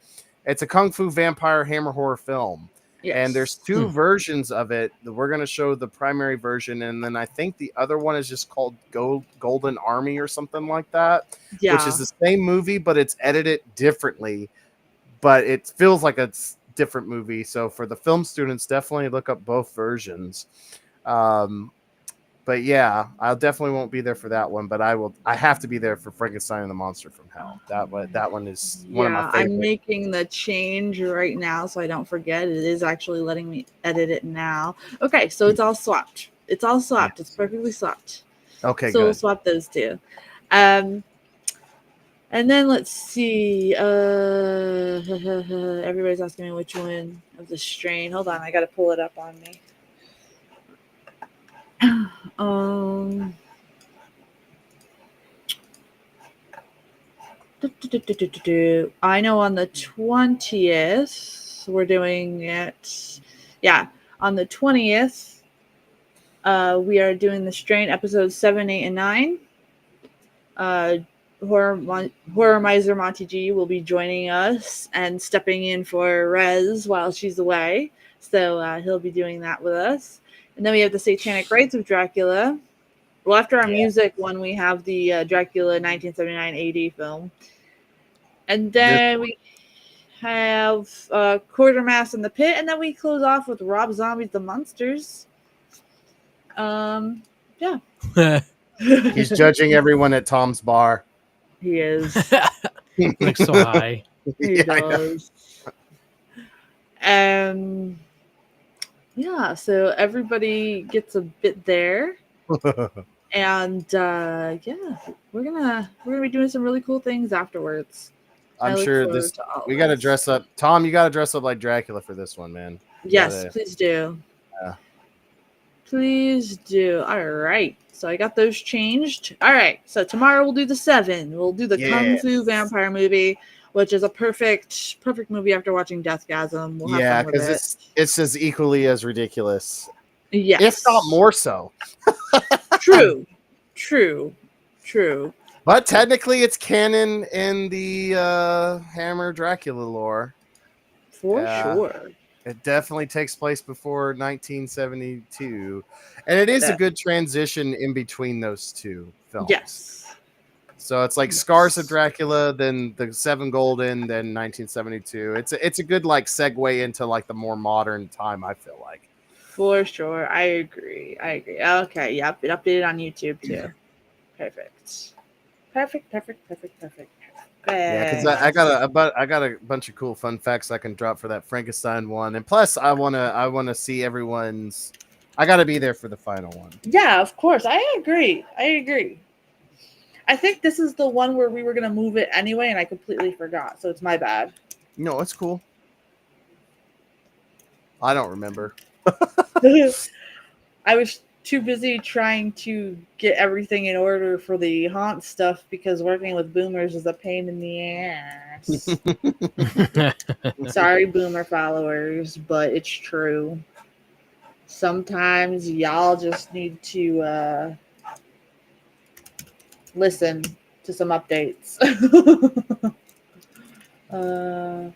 It's a kung fu vampire hammer horror film. Yes. And there's 2 versions of it. We're going to show the primary version, and then I think the other one is just called Golden Army or something like that, which is the same movie, but it's edited differently. But it feels like a different movie. So for the film students, definitely look up both versions. But yeah, I definitely won't be there for that one, but I have to be there for Frankenstein and the Monster from Hell. That one is one of my favorites. I'm making the change right now so I don't forget. It is actually letting me edit it now. Okay, so it's all swapped. It's perfectly swapped. Okay, so good. We'll swap those 2. And then let's see. Everybody's asking me which one of the strain. Hold on, I gotta pull it up on me. I know on the 20th we're doing it. Yeah, on the 20th, we are doing the strain episodes 7, 8, and 9. Horror Miser Monty G will be joining us and stepping in for Rez while she's away. So he'll be doing that with us. And then we have the Satanic Rites of Dracula. Well, after our music one, we have the Dracula 1979 AD film. And then we have Quartermass in the Pit. And then we close off with Rob Zombie's The Monsters. Yeah. He's judging everyone at Tom's bar. He is. Like so high. He does. Yeah, so everybody gets a bit there. And we're gonna be doing some really cool things afterwards. I'm sure we gotta dress up. Tom, you gotta dress up like Dracula for this one, man. Yes, please do. Yeah. Please do. All right. So I got those changed. All right. So tomorrow we'll do the 7. We'll do the Kung Fu vampire movie, which is a perfect movie after watching Deathgasm. We'll have fun with it. It's as equally as ridiculous. Yes. If not more so. True. But technically it's canon in the Hammer Dracula lore. For sure. It definitely takes place before 1972. And it is a good transition in between those 2 films. Yes. So it's like Scars of Dracula, then the 7 Golden, then 1972. It's a good like segue into like the more modern time, I feel like. For sure. I agree. Okay, yep. It updated on YouTube too. Perfect. Yeah, because I got a bunch of cool fun facts I can drop for that Frankenstein one, and plus I wanna see everyone's. I gotta be there for the final one. Yeah, of course. I agree. I think this is the one where we were gonna move it anyway, and I completely forgot. So it's my bad. No, it's cool. I don't remember. I was too busy trying to get everything in order for the haunt stuff because working with boomers is a pain in the ass. Sorry, boomer followers, but it's true. Sometimes y'all just need to listen to some updates. uh,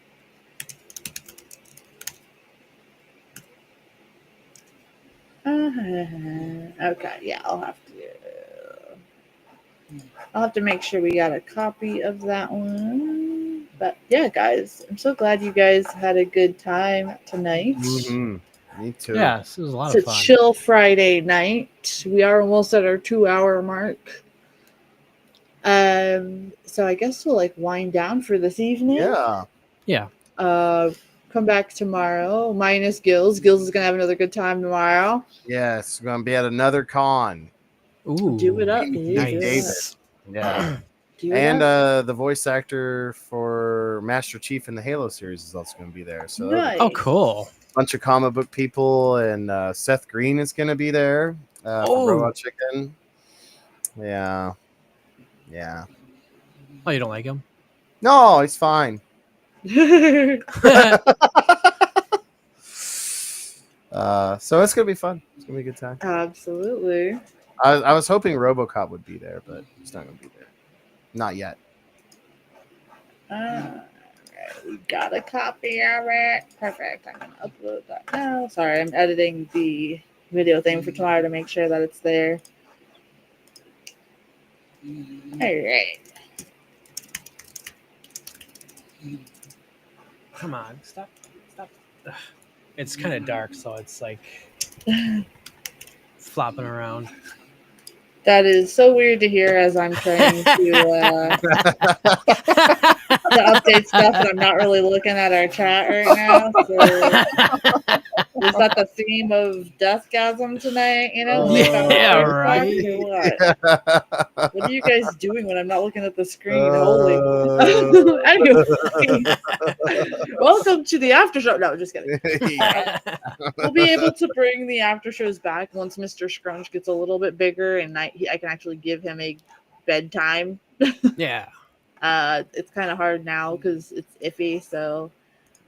okay, yeah, I'll have to make sure we got a copy of that one. But yeah, guys, I'm so glad you guys had a good time tonight. Me too. Yes, it was a lot It's of a fun. chill Friday night. We are almost at our 2-hour mark. So I guess we'll like wind down for this evening. Yeah. Yeah. Come back tomorrow. Minus Gills. Gills is gonna have another good time tomorrow. Yes, we're gonna be at another con. Ooh. Do it up, dude. Nice. Do it David. up. Yeah. Do it And up. the voice actor for Master Chief in the Halo series is also going to be there. So Nice. Oh, cool. a bunch of comic book people, and Seth Green is going to be there from Robot Chicken. Yeah. Oh, you don't like him? No, he's fine. So it's going to be fun. It's going to be a good time. Absolutely. I was hoping RoboCop would be there, but he's not going to be there. Not yet. We got a copy of it. Perfect. I'm gonna upload that now. Sorry, I'm editing the video thing for tomorrow to make sure that it's there. All right. Come on, stop. Ugh. It's kind of dark, so it's like flopping around. That is so weird to hear as I'm trying to update stuff and I'm not really looking at our chat right now. So is that the theme of Deathgasm tonight? You know? Yeah, right. What are you guys doing when I'm not looking at the screen? Holy. Anyway, welcome to the after show. No, just kidding. We'll be able to bring the after shows back once Mr. Scrunch gets a little bit bigger and I can actually give him a bedtime. Yeah. It's kind of hard now because it's iffy. So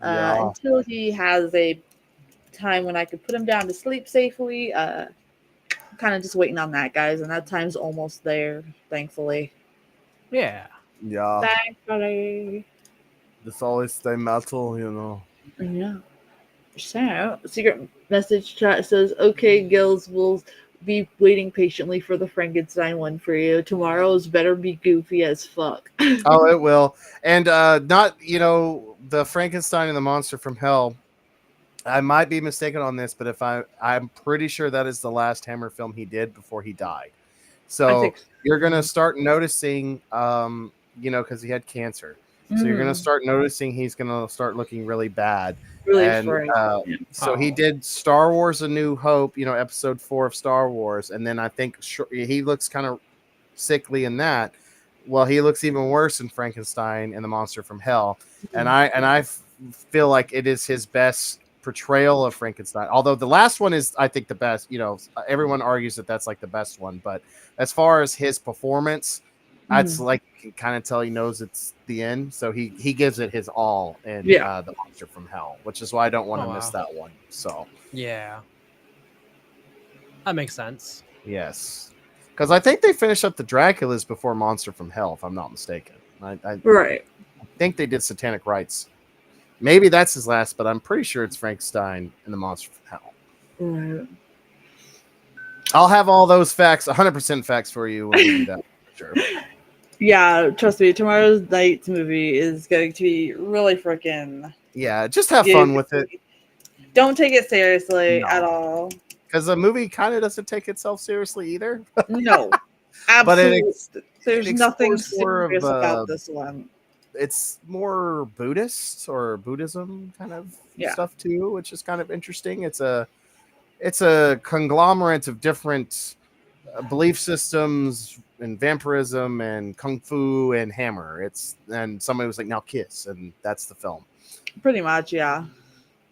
until he has a time when I could put him down to sleep safely, I'm kind of just waiting on that, guys. And that time's almost there, thankfully. Yeah. Yeah. Thankfully. This always stay metal, you know. Yeah. So, secret message chat says, okay, Gills will be waiting patiently for the Frankenstein one for you. Tomorrow's better be goofy as fuck. Oh, it will. And not, the Frankenstein and the Monster from Hell. I might be mistaken on this, but I'm pretty sure that is the last Hammer film he did before he died. So you're going to start noticing, because he had cancer. So you're going to start noticing he's going to start looking really bad. So he did Star Wars A New Hope, episode 4 of Star Wars. And then I think he looks kind of sickly in that. Well, he looks even worse in Frankenstein and the Monster from Hell. And I feel like it is his best portrayal of Frankenstein. Although the last one is, I think, the best. Everyone argues that that's like the best one. But as far as his performance, that's like you can kind of tell he knows it's the end. So he gives it his all in the Monster from Hell, which is why I don't want to miss that one. So yeah, that makes sense. Yes, because I think they finish up the Draculas before Monster from Hell, if I'm not mistaken. I think they did Satanic Rites. Maybe that's his last, but I'm pretty sure it's Frankenstein and the Monster from Hell. Right. I'll have all those facts, 100% facts for you when we do that. Sure. Yeah, trust me, tomorrow's night's movie is going to be really freaking... Yeah, just have fun with it. Don't take it seriously at all. Because the movie kind of doesn't take itself seriously either. No, absolutely. But there's nothing serious about this one. It's more Buddhist or Buddhism kind of stuff too, which is kind of interesting. It's a conglomerate of different belief systems, and vampirism and kung fu and hammer. And somebody was like, now kiss, and that's the film. Pretty much, yeah.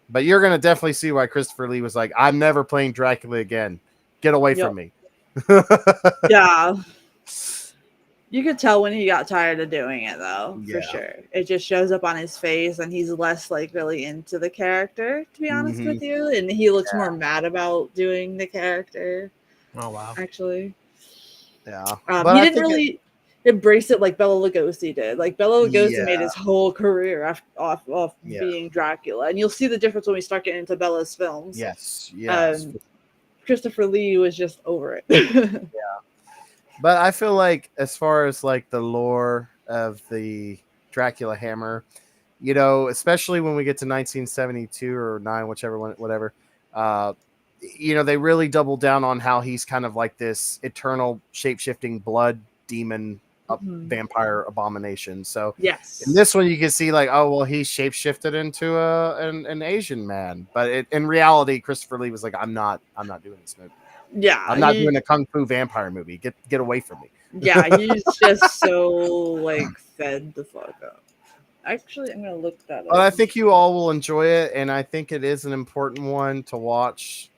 But you're gonna definitely see why Christopher Lee was like, I'm never playing Dracula again. Get away from me. Yeah. You could tell when he got tired of doing it, though, for Yeah. sure. It just shows up on his face, and he's less like really into the character, to be honest with you. And he looks more mad about doing the character. Oh wow. Actually, Yeah. he didn't really embrace it like Bela Lugosi did. Like Bela Lugosi Yeah. made his whole career off Yeah. being Dracula, and you'll see the difference when we start getting into Bela's films. Yes. Yes. Christopher Lee was just over it. But I feel like as far as like the lore of the Dracula hammer, you know, especially when we get to 1972 or 9, whichever one, whatever, you know, they really double down on how he's kind of like this eternal shape-shifting blood demon vampire abomination. So yes, in this one you can see like, oh well, he's shape-shifted into an Asian man, but in reality Christopher Lee was like, I'm not doing this movie. Yeah, I'm not doing a kung fu vampire movie. Get away from me. Yeah, he's just so like fed the fuck up. Actually, I'm gonna look that up. But I think you all will enjoy it, and I think it is an important one to watch,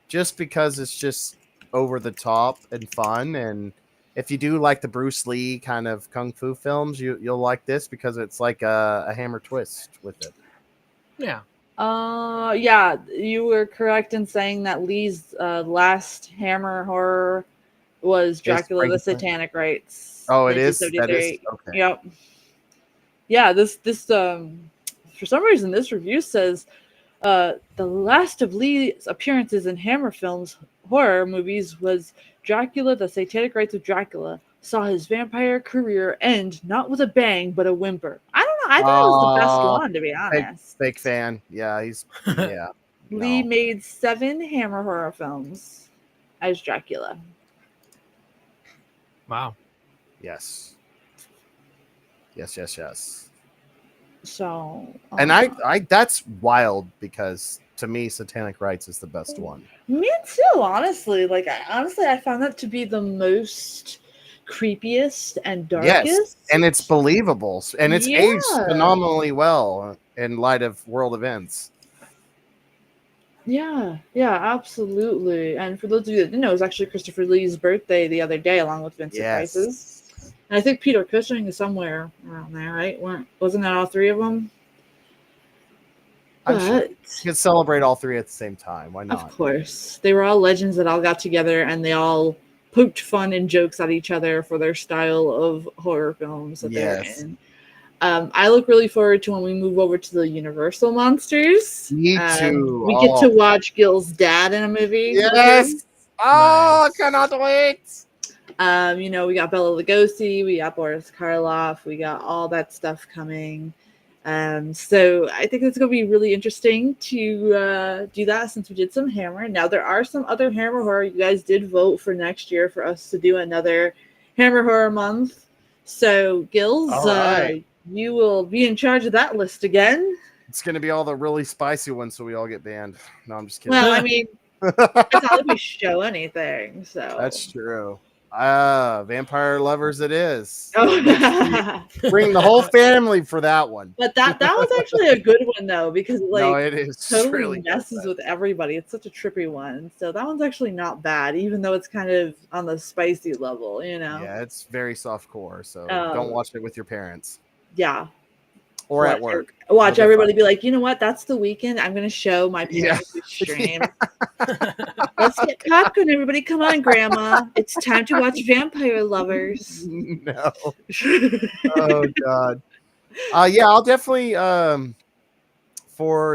just because it's just over the top and fun. And if you do like the Bruce Lee kind of kung fu films, you'll like this because it's like a hammer twist with it. Yeah. Yeah, you were correct in saying that Lee's last Hammer horror was Dracula the Satanic Rites. Oh, it is? That is? Okay. Yep. Yeah, this for some reason this review says the last of Lee's appearances in Hammer films horror movies was Dracula the Satanic Rites of Dracula. Saw his vampire career end not with a bang but a whimper. I don't know. I thought it was the best one, to be honest. Fake fan. Yeah, he's yeah. Lee made 7 Hammer horror films as Dracula. Wow. Yes. So and I that's wild because to me Satanic Rites is the best one. Me too, honestly. Like I found that to be the most creepiest and darkest. Yes, and it's believable, and it's aged phenomenally well in light of world events. Yeah, absolutely. And for those of you that didn't know, it was actually Christopher Lee's birthday the other day, along with Vincent Price's. And I think Peter Cushing is somewhere around there, right? Wasn't that all 3 of them? I'm sure you can celebrate all 3 at the same time. Why not? Of course. They were all legends that all got together, and they all poked fun and jokes at each other for their style of horror films that they're in. I look really forward to when we move over to the Universal monsters. Me too. We get to watch Gil's dad in a movie. Yes. Oh, nice. I cannot wait. You know, we got Bela Lugosi, we got Boris Karloff, we got all that stuff coming. So I think it's going to be really interesting to do that since we did some Hammer. Now there are some other Hammer horror. You guys did vote for next year for us to do another Hammer horror month. So Gills, you will be in charge of that list again. It's going to be all the really spicy ones, so we all get banned. No, I'm just kidding. Well, I mean, that's not like we show anything. So that's true. Vampire lovers it is. Oh. Bring the whole family for that one. But that was actually a good one though, because it is totally really messes with everybody. It's such a trippy one. So that one's actually not bad, even though it's kind of on the spicy level, you know. Yeah, it's very softcore, so don't watch it with your parents. Yeah. Or at work. Watch everybody be like, you know what? That's the weekend. I'm going to show my parents who stream. Let's get popcorn, everybody. Come on, Grandma. It's time to watch Vampire Lovers. No. Oh, God. Yeah, I'll definitely,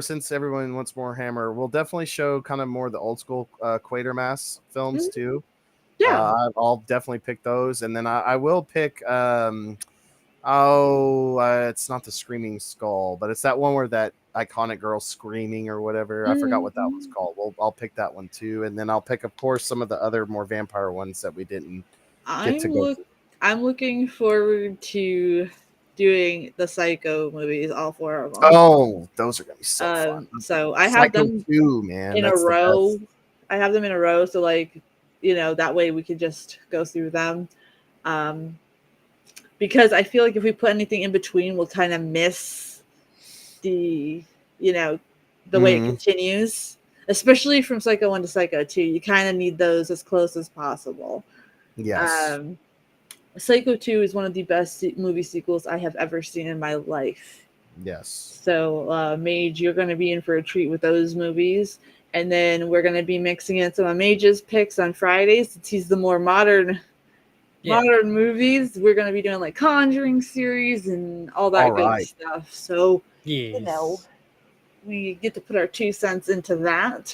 since everyone wants more Hammer, we'll definitely show kind of more the old school Quatermass films, too. Yeah. I'll definitely pick those. And then I will pick... it's not the Screaming Skull, but it's that one where that iconic girl screaming or whatever. I forgot what that one's called. I'll pick that one too, and then I'll pick, of course, some of the other more vampire ones that we didn't get to go. I'm looking forward to doing the Psycho movies, all 4 of them. Oh, those are gonna be so fun. So I have them too, man. in a row. I have them in a row, so that way we can just go through them. Um, because I feel like if we put anything in between, we'll kind of miss the, you know, the way it Mhm. continues, especially from Psycho 1 to Psycho 2. You kind of need those as close as possible. Yes. Psycho 2 is one of the best movie sequels I have ever seen in my life. Yes. So, Mage, you're going to be in for a treat with those movies. And then we're going to be mixing in some of Mage's picks on Fridays since he's the more modern movies. We're going to be doing like Conjuring series and all All that good right. stuff. So, Yes. we get to put our 2 cents into that.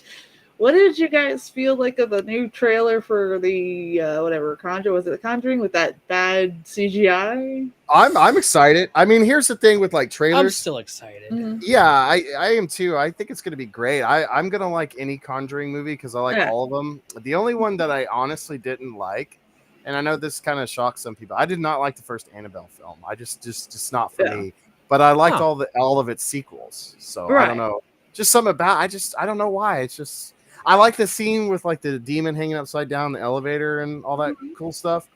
What did you guys feel like of the new trailer for the whatever Conjure? Was it the Conjuring with that bad CGI? I'm excited. I mean, here's the thing with like I'm trailers. still excited. Mhm. Yeah, I am too. I think it's gonna be great. I'm gonna like any Conjuring movie because I like Yeah. all of them. The only one that I honestly didn't like, and I know this kind of shocks some people, I did not like the first Annabelle film. I just not for Yeah. me. But I liked Huh. all of its sequels. So I don't Right. know. Just something about I don't know why. It's just I like the scene with like the demon hanging upside down in the elevator and all that cool stuff.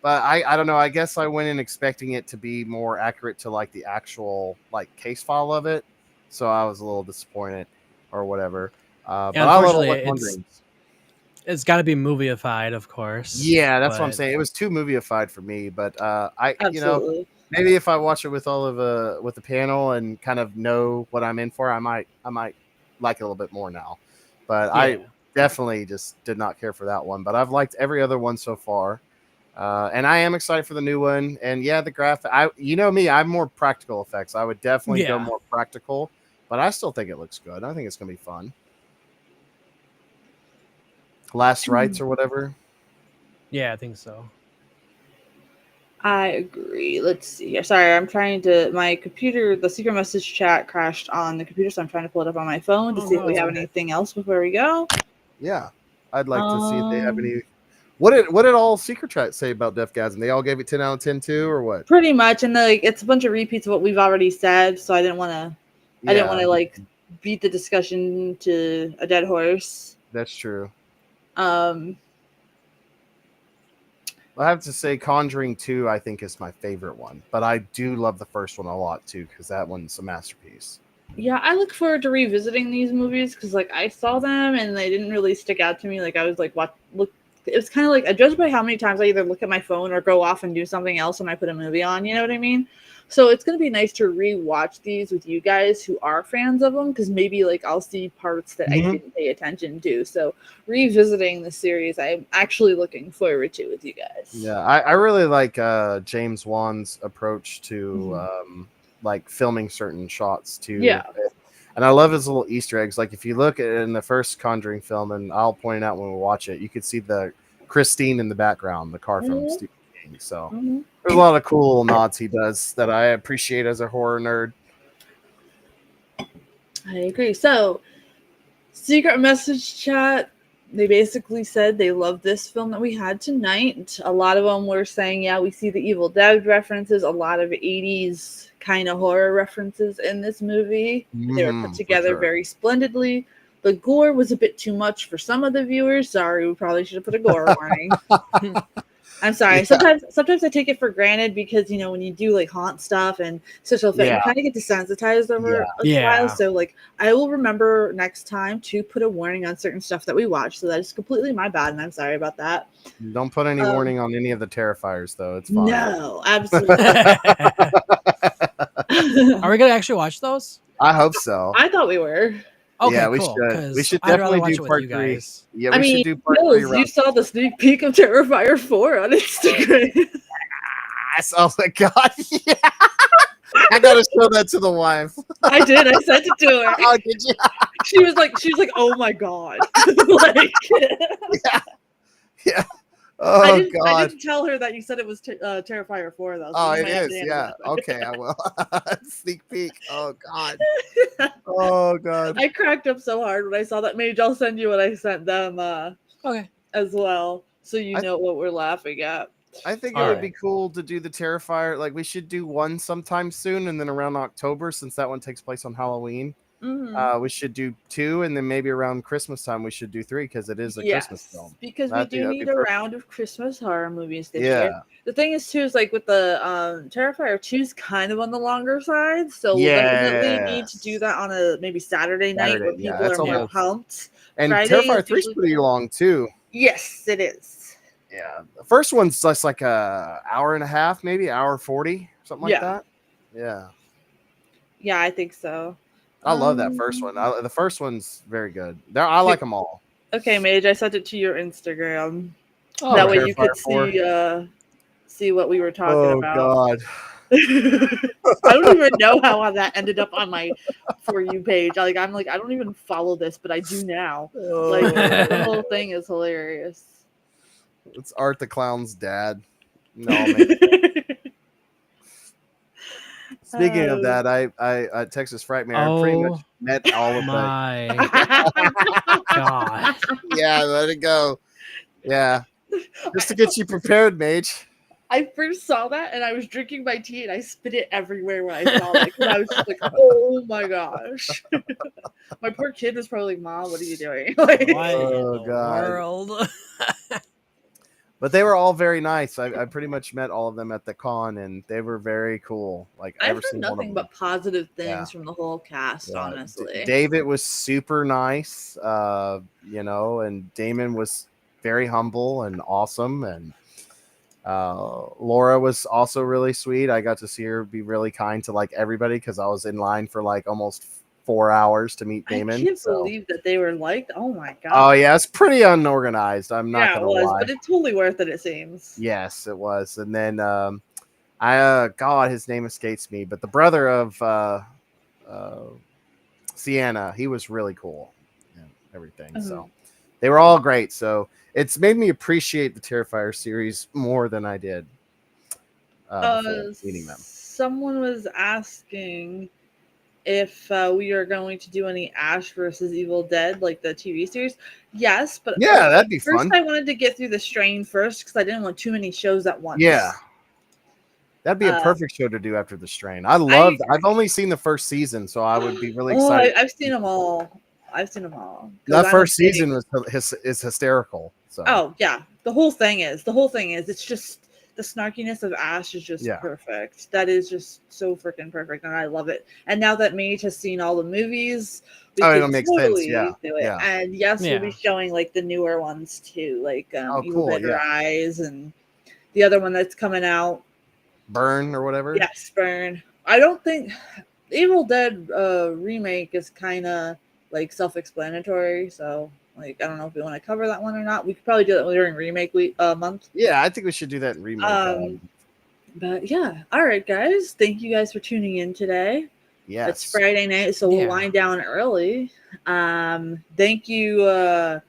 But I don't know. I guess I went in expecting it to be more accurate to like the actual like case file of it. So I was a little disappointed or whatever. Yeah, But I love all unfortunately, the Conjurings. it's got to be movieified, of course. Yeah, that's what I'm But saying. It was too movieified for me, but Absolutely. maybe if I watch it with all of with the panel and kind of know what I'm in for, I might like it a little bit more now. But I yeah, definitely just did not care for that one. But I've liked every other one so far. And I am excited for the new one. And yeah, the graphic. You know me, I'm more practical effects. I would definitely go yeah, more practical, but I still think it looks good. I think it's gonna be fun. Last rites or whatever. yeah. I think so. I agree. Let's see here. Sorry, I'm trying to. My computer, the secret message chat crashed on the computer, so I'm trying to pull it up on my phone to Oh see if no, we it's have okay. anything else before we go. Yeah, I'd like to see if they have Um, any. What did all Secret Chat say about Deathgasm? They all gave it 10 out of 10 too, or what? Pretty much, and like it's a bunch of repeats of what we've already said, so I didn't want Yeah, to like beat the discussion to a dead horse. that's true. Um, I have to say, Conjuring 2, I think, is my favorite one, but I do love the first one a lot too because that one's a masterpiece. yeah, I look forward to revisiting these movies because like I saw them and they didn't really stick out to me. Like I was like, what? Look, it was kind of like I judge by how many times I either look at my phone or go off and do something else when I put a movie on. You know what I mean? So it's gonna be nice to rewatch these with you guys who are fans of them because maybe like I'll see parts that I Mhm. didn't pay attention to. So revisiting the series, I'm actually looking forward to with you guys. Yeah, I really like James Wan's approach to Mhm. like filming certain shots too. Yeah. And I love his little Easter eggs. Like if you look at in the first Conjuring film, and I'll point it out when we watch it, you could see the Christine in the background, the car from Mhm. Stephen King. So Mhm. there's a lot of cool little nods he does that I appreciate as a horror nerd. I agree. So secret message chat, they basically said they love this film that we had tonight. A lot of them were saying, yeah, we see the Evil Dead references, a lot of 80s kind of horror references in this movie. They were put For together sure. very splendidly. The gore was a bit too much for some of the viewers. Sorry, we probably should have put a gore warning. I'm sorry. Yeah, Sometimes I take it for granted because when you do like haunt stuff and special effect, you yeah, kind of get desensitized yeah. over a while. Yeah, So like I will remember next time to put a warning on certain stuff that we watch. So that is completely my bad, and I'm sorry about that. Don't put any Um, warning on any of the Terrifiers, though. It's fine. no, absolutely. are we gonna actually watch those? I hope so. I thought we were. Okay, Yeah, we cool. should. We Because should I'd rather definitely watch do it with part you 3. guys. Yeah, I we should mean, do part 3 Hills, you around. saw the sneak peek of Terrifier 4 on Instagram. Oh my god! Yeah, I gotta show that to the wife. I did. I sent it to her. Oh, did you? She was like, oh my god. Like, Yeah, yeah. I Oh didn't. I god. didn't tell her that you said it was Terrifier 4 though. So Oh, you it might have to is. handle Yeah. that. Okay, I will. Sneak peek. Oh god. Oh god. I cracked up so hard when I saw that. Maybe I'll send you what I sent them Okay. as well, so you I know what we're laughing at. I think it All would be right. cool to do the Terrifier. Like we should do one sometime soon, and then around October, since that one takes place on Halloween. We should do 2, and then maybe around Christmas time we should do 3 because it is a Christmas film. Because That'd we do be need a perfect. round of Christmas horror movies this year. Yeah. The thing is, too, is like with the Terrifier 2 is kind of on the longer side, so we'll definitely need to do Yes. that on a maybe Saturday night where Saturday, yeah, people that's are more almost- pumped. And Friday Terrifier is 3 is usually pretty cool. long too. Yes, it is. Yeah. The first one's just like a hour and a half, maybe hour 40, something like Yeah. that. Yeah. Yeah, I think so. I love that first one. The first one's very good. I like them all. Okay, Mage, I sent it to your Instagram. Oh, That way right. you could Terrifier see what we were talking about. God. I don't even know how that ended up on my For You page. I'm like, I don't even follow this, but I do now. Like, the whole thing is hilarious. It's Art the Clown's dad. No, man. Speaking of that, I Texas Frightmare. I pretty much met all of them. My God. Yeah, let it go. Yeah, just to get you prepared, Mage. I first saw that and I was drinking my tea and I spit it everywhere when I saw it. And I was just like, oh my gosh. My poor kid was probably like, Mom, what are you doing? Like, What in Oh, the God. world? But they were all very nice. I pretty much met all of them at the con, and they were very cool. Like I've every heard single one of nothing them. but positive things Yeah. from the whole cast, Yeah. honestly. David was super nice, and Damon was very humble and awesome, and Laura was also really sweet. I got to see her be really kind to like everybody because I was in line for like almost 4 hours to meet Damon. I can't believe that they were liked. Oh my god. Oh yeah, it's pretty unorganized. I'm not Yeah, it gonna was, lie. but it's totally worth it, it seems. Yes, it was. And then God, his name escapes me, but the brother of Sienna, he was really cool and everything. So they were all great. So it's made me appreciate the Terrifier series more than I did before meeting them. Someone was asking if we are going to do any Ash versus Evil Dead, like the TV series. Yes, but Yeah, that'd be first fun. I wanted to get through the Strain first because I didn't want too many shows at once. Yeah. That'd be a perfect show to do after the Strain. I've only seen the first season, so I would be really excited. I've seen them all. That first season is hysterical. So. Oh yeah, the whole thing is. It's just the snarkiness of Ash is just perfect. That is just so freaking perfect, and I love it. And now that Mage has seen all the movies, we can totally do it. Yeah. And yes, we'll be showing like the newer ones too, like Evil Dead Rise and the other one that's coming out. Burn or whatever. Yes, Burn. I don't think Evil Dead remake is kind of like self-explanatory, so like I don't know if we want to cover that one or not. We could probably do that during remake month. Yeah, I think we should do that in remake. But yeah, all right, guys. Thank you guys for tuning in today. Yes, it's Friday night, so we'll wind down early. Thank you,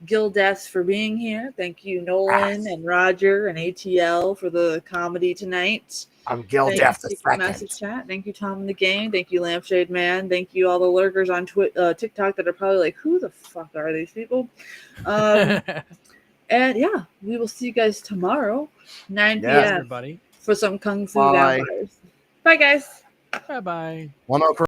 Gil Death, for being here. Thank you, Nolan and Roger and ATL for the comedy tonight. I'm Gil Death. Message chat. Thank you, Tom in the game. Thank you, Lampshade Man. Thank you, all the lurkers on TikTok that are probably like, who the fuck are these people? And yeah, we will see you guys tomorrow, 9 p.m. everybody. for some Kung Fu Vampires. Bye, guys. Bye-bye.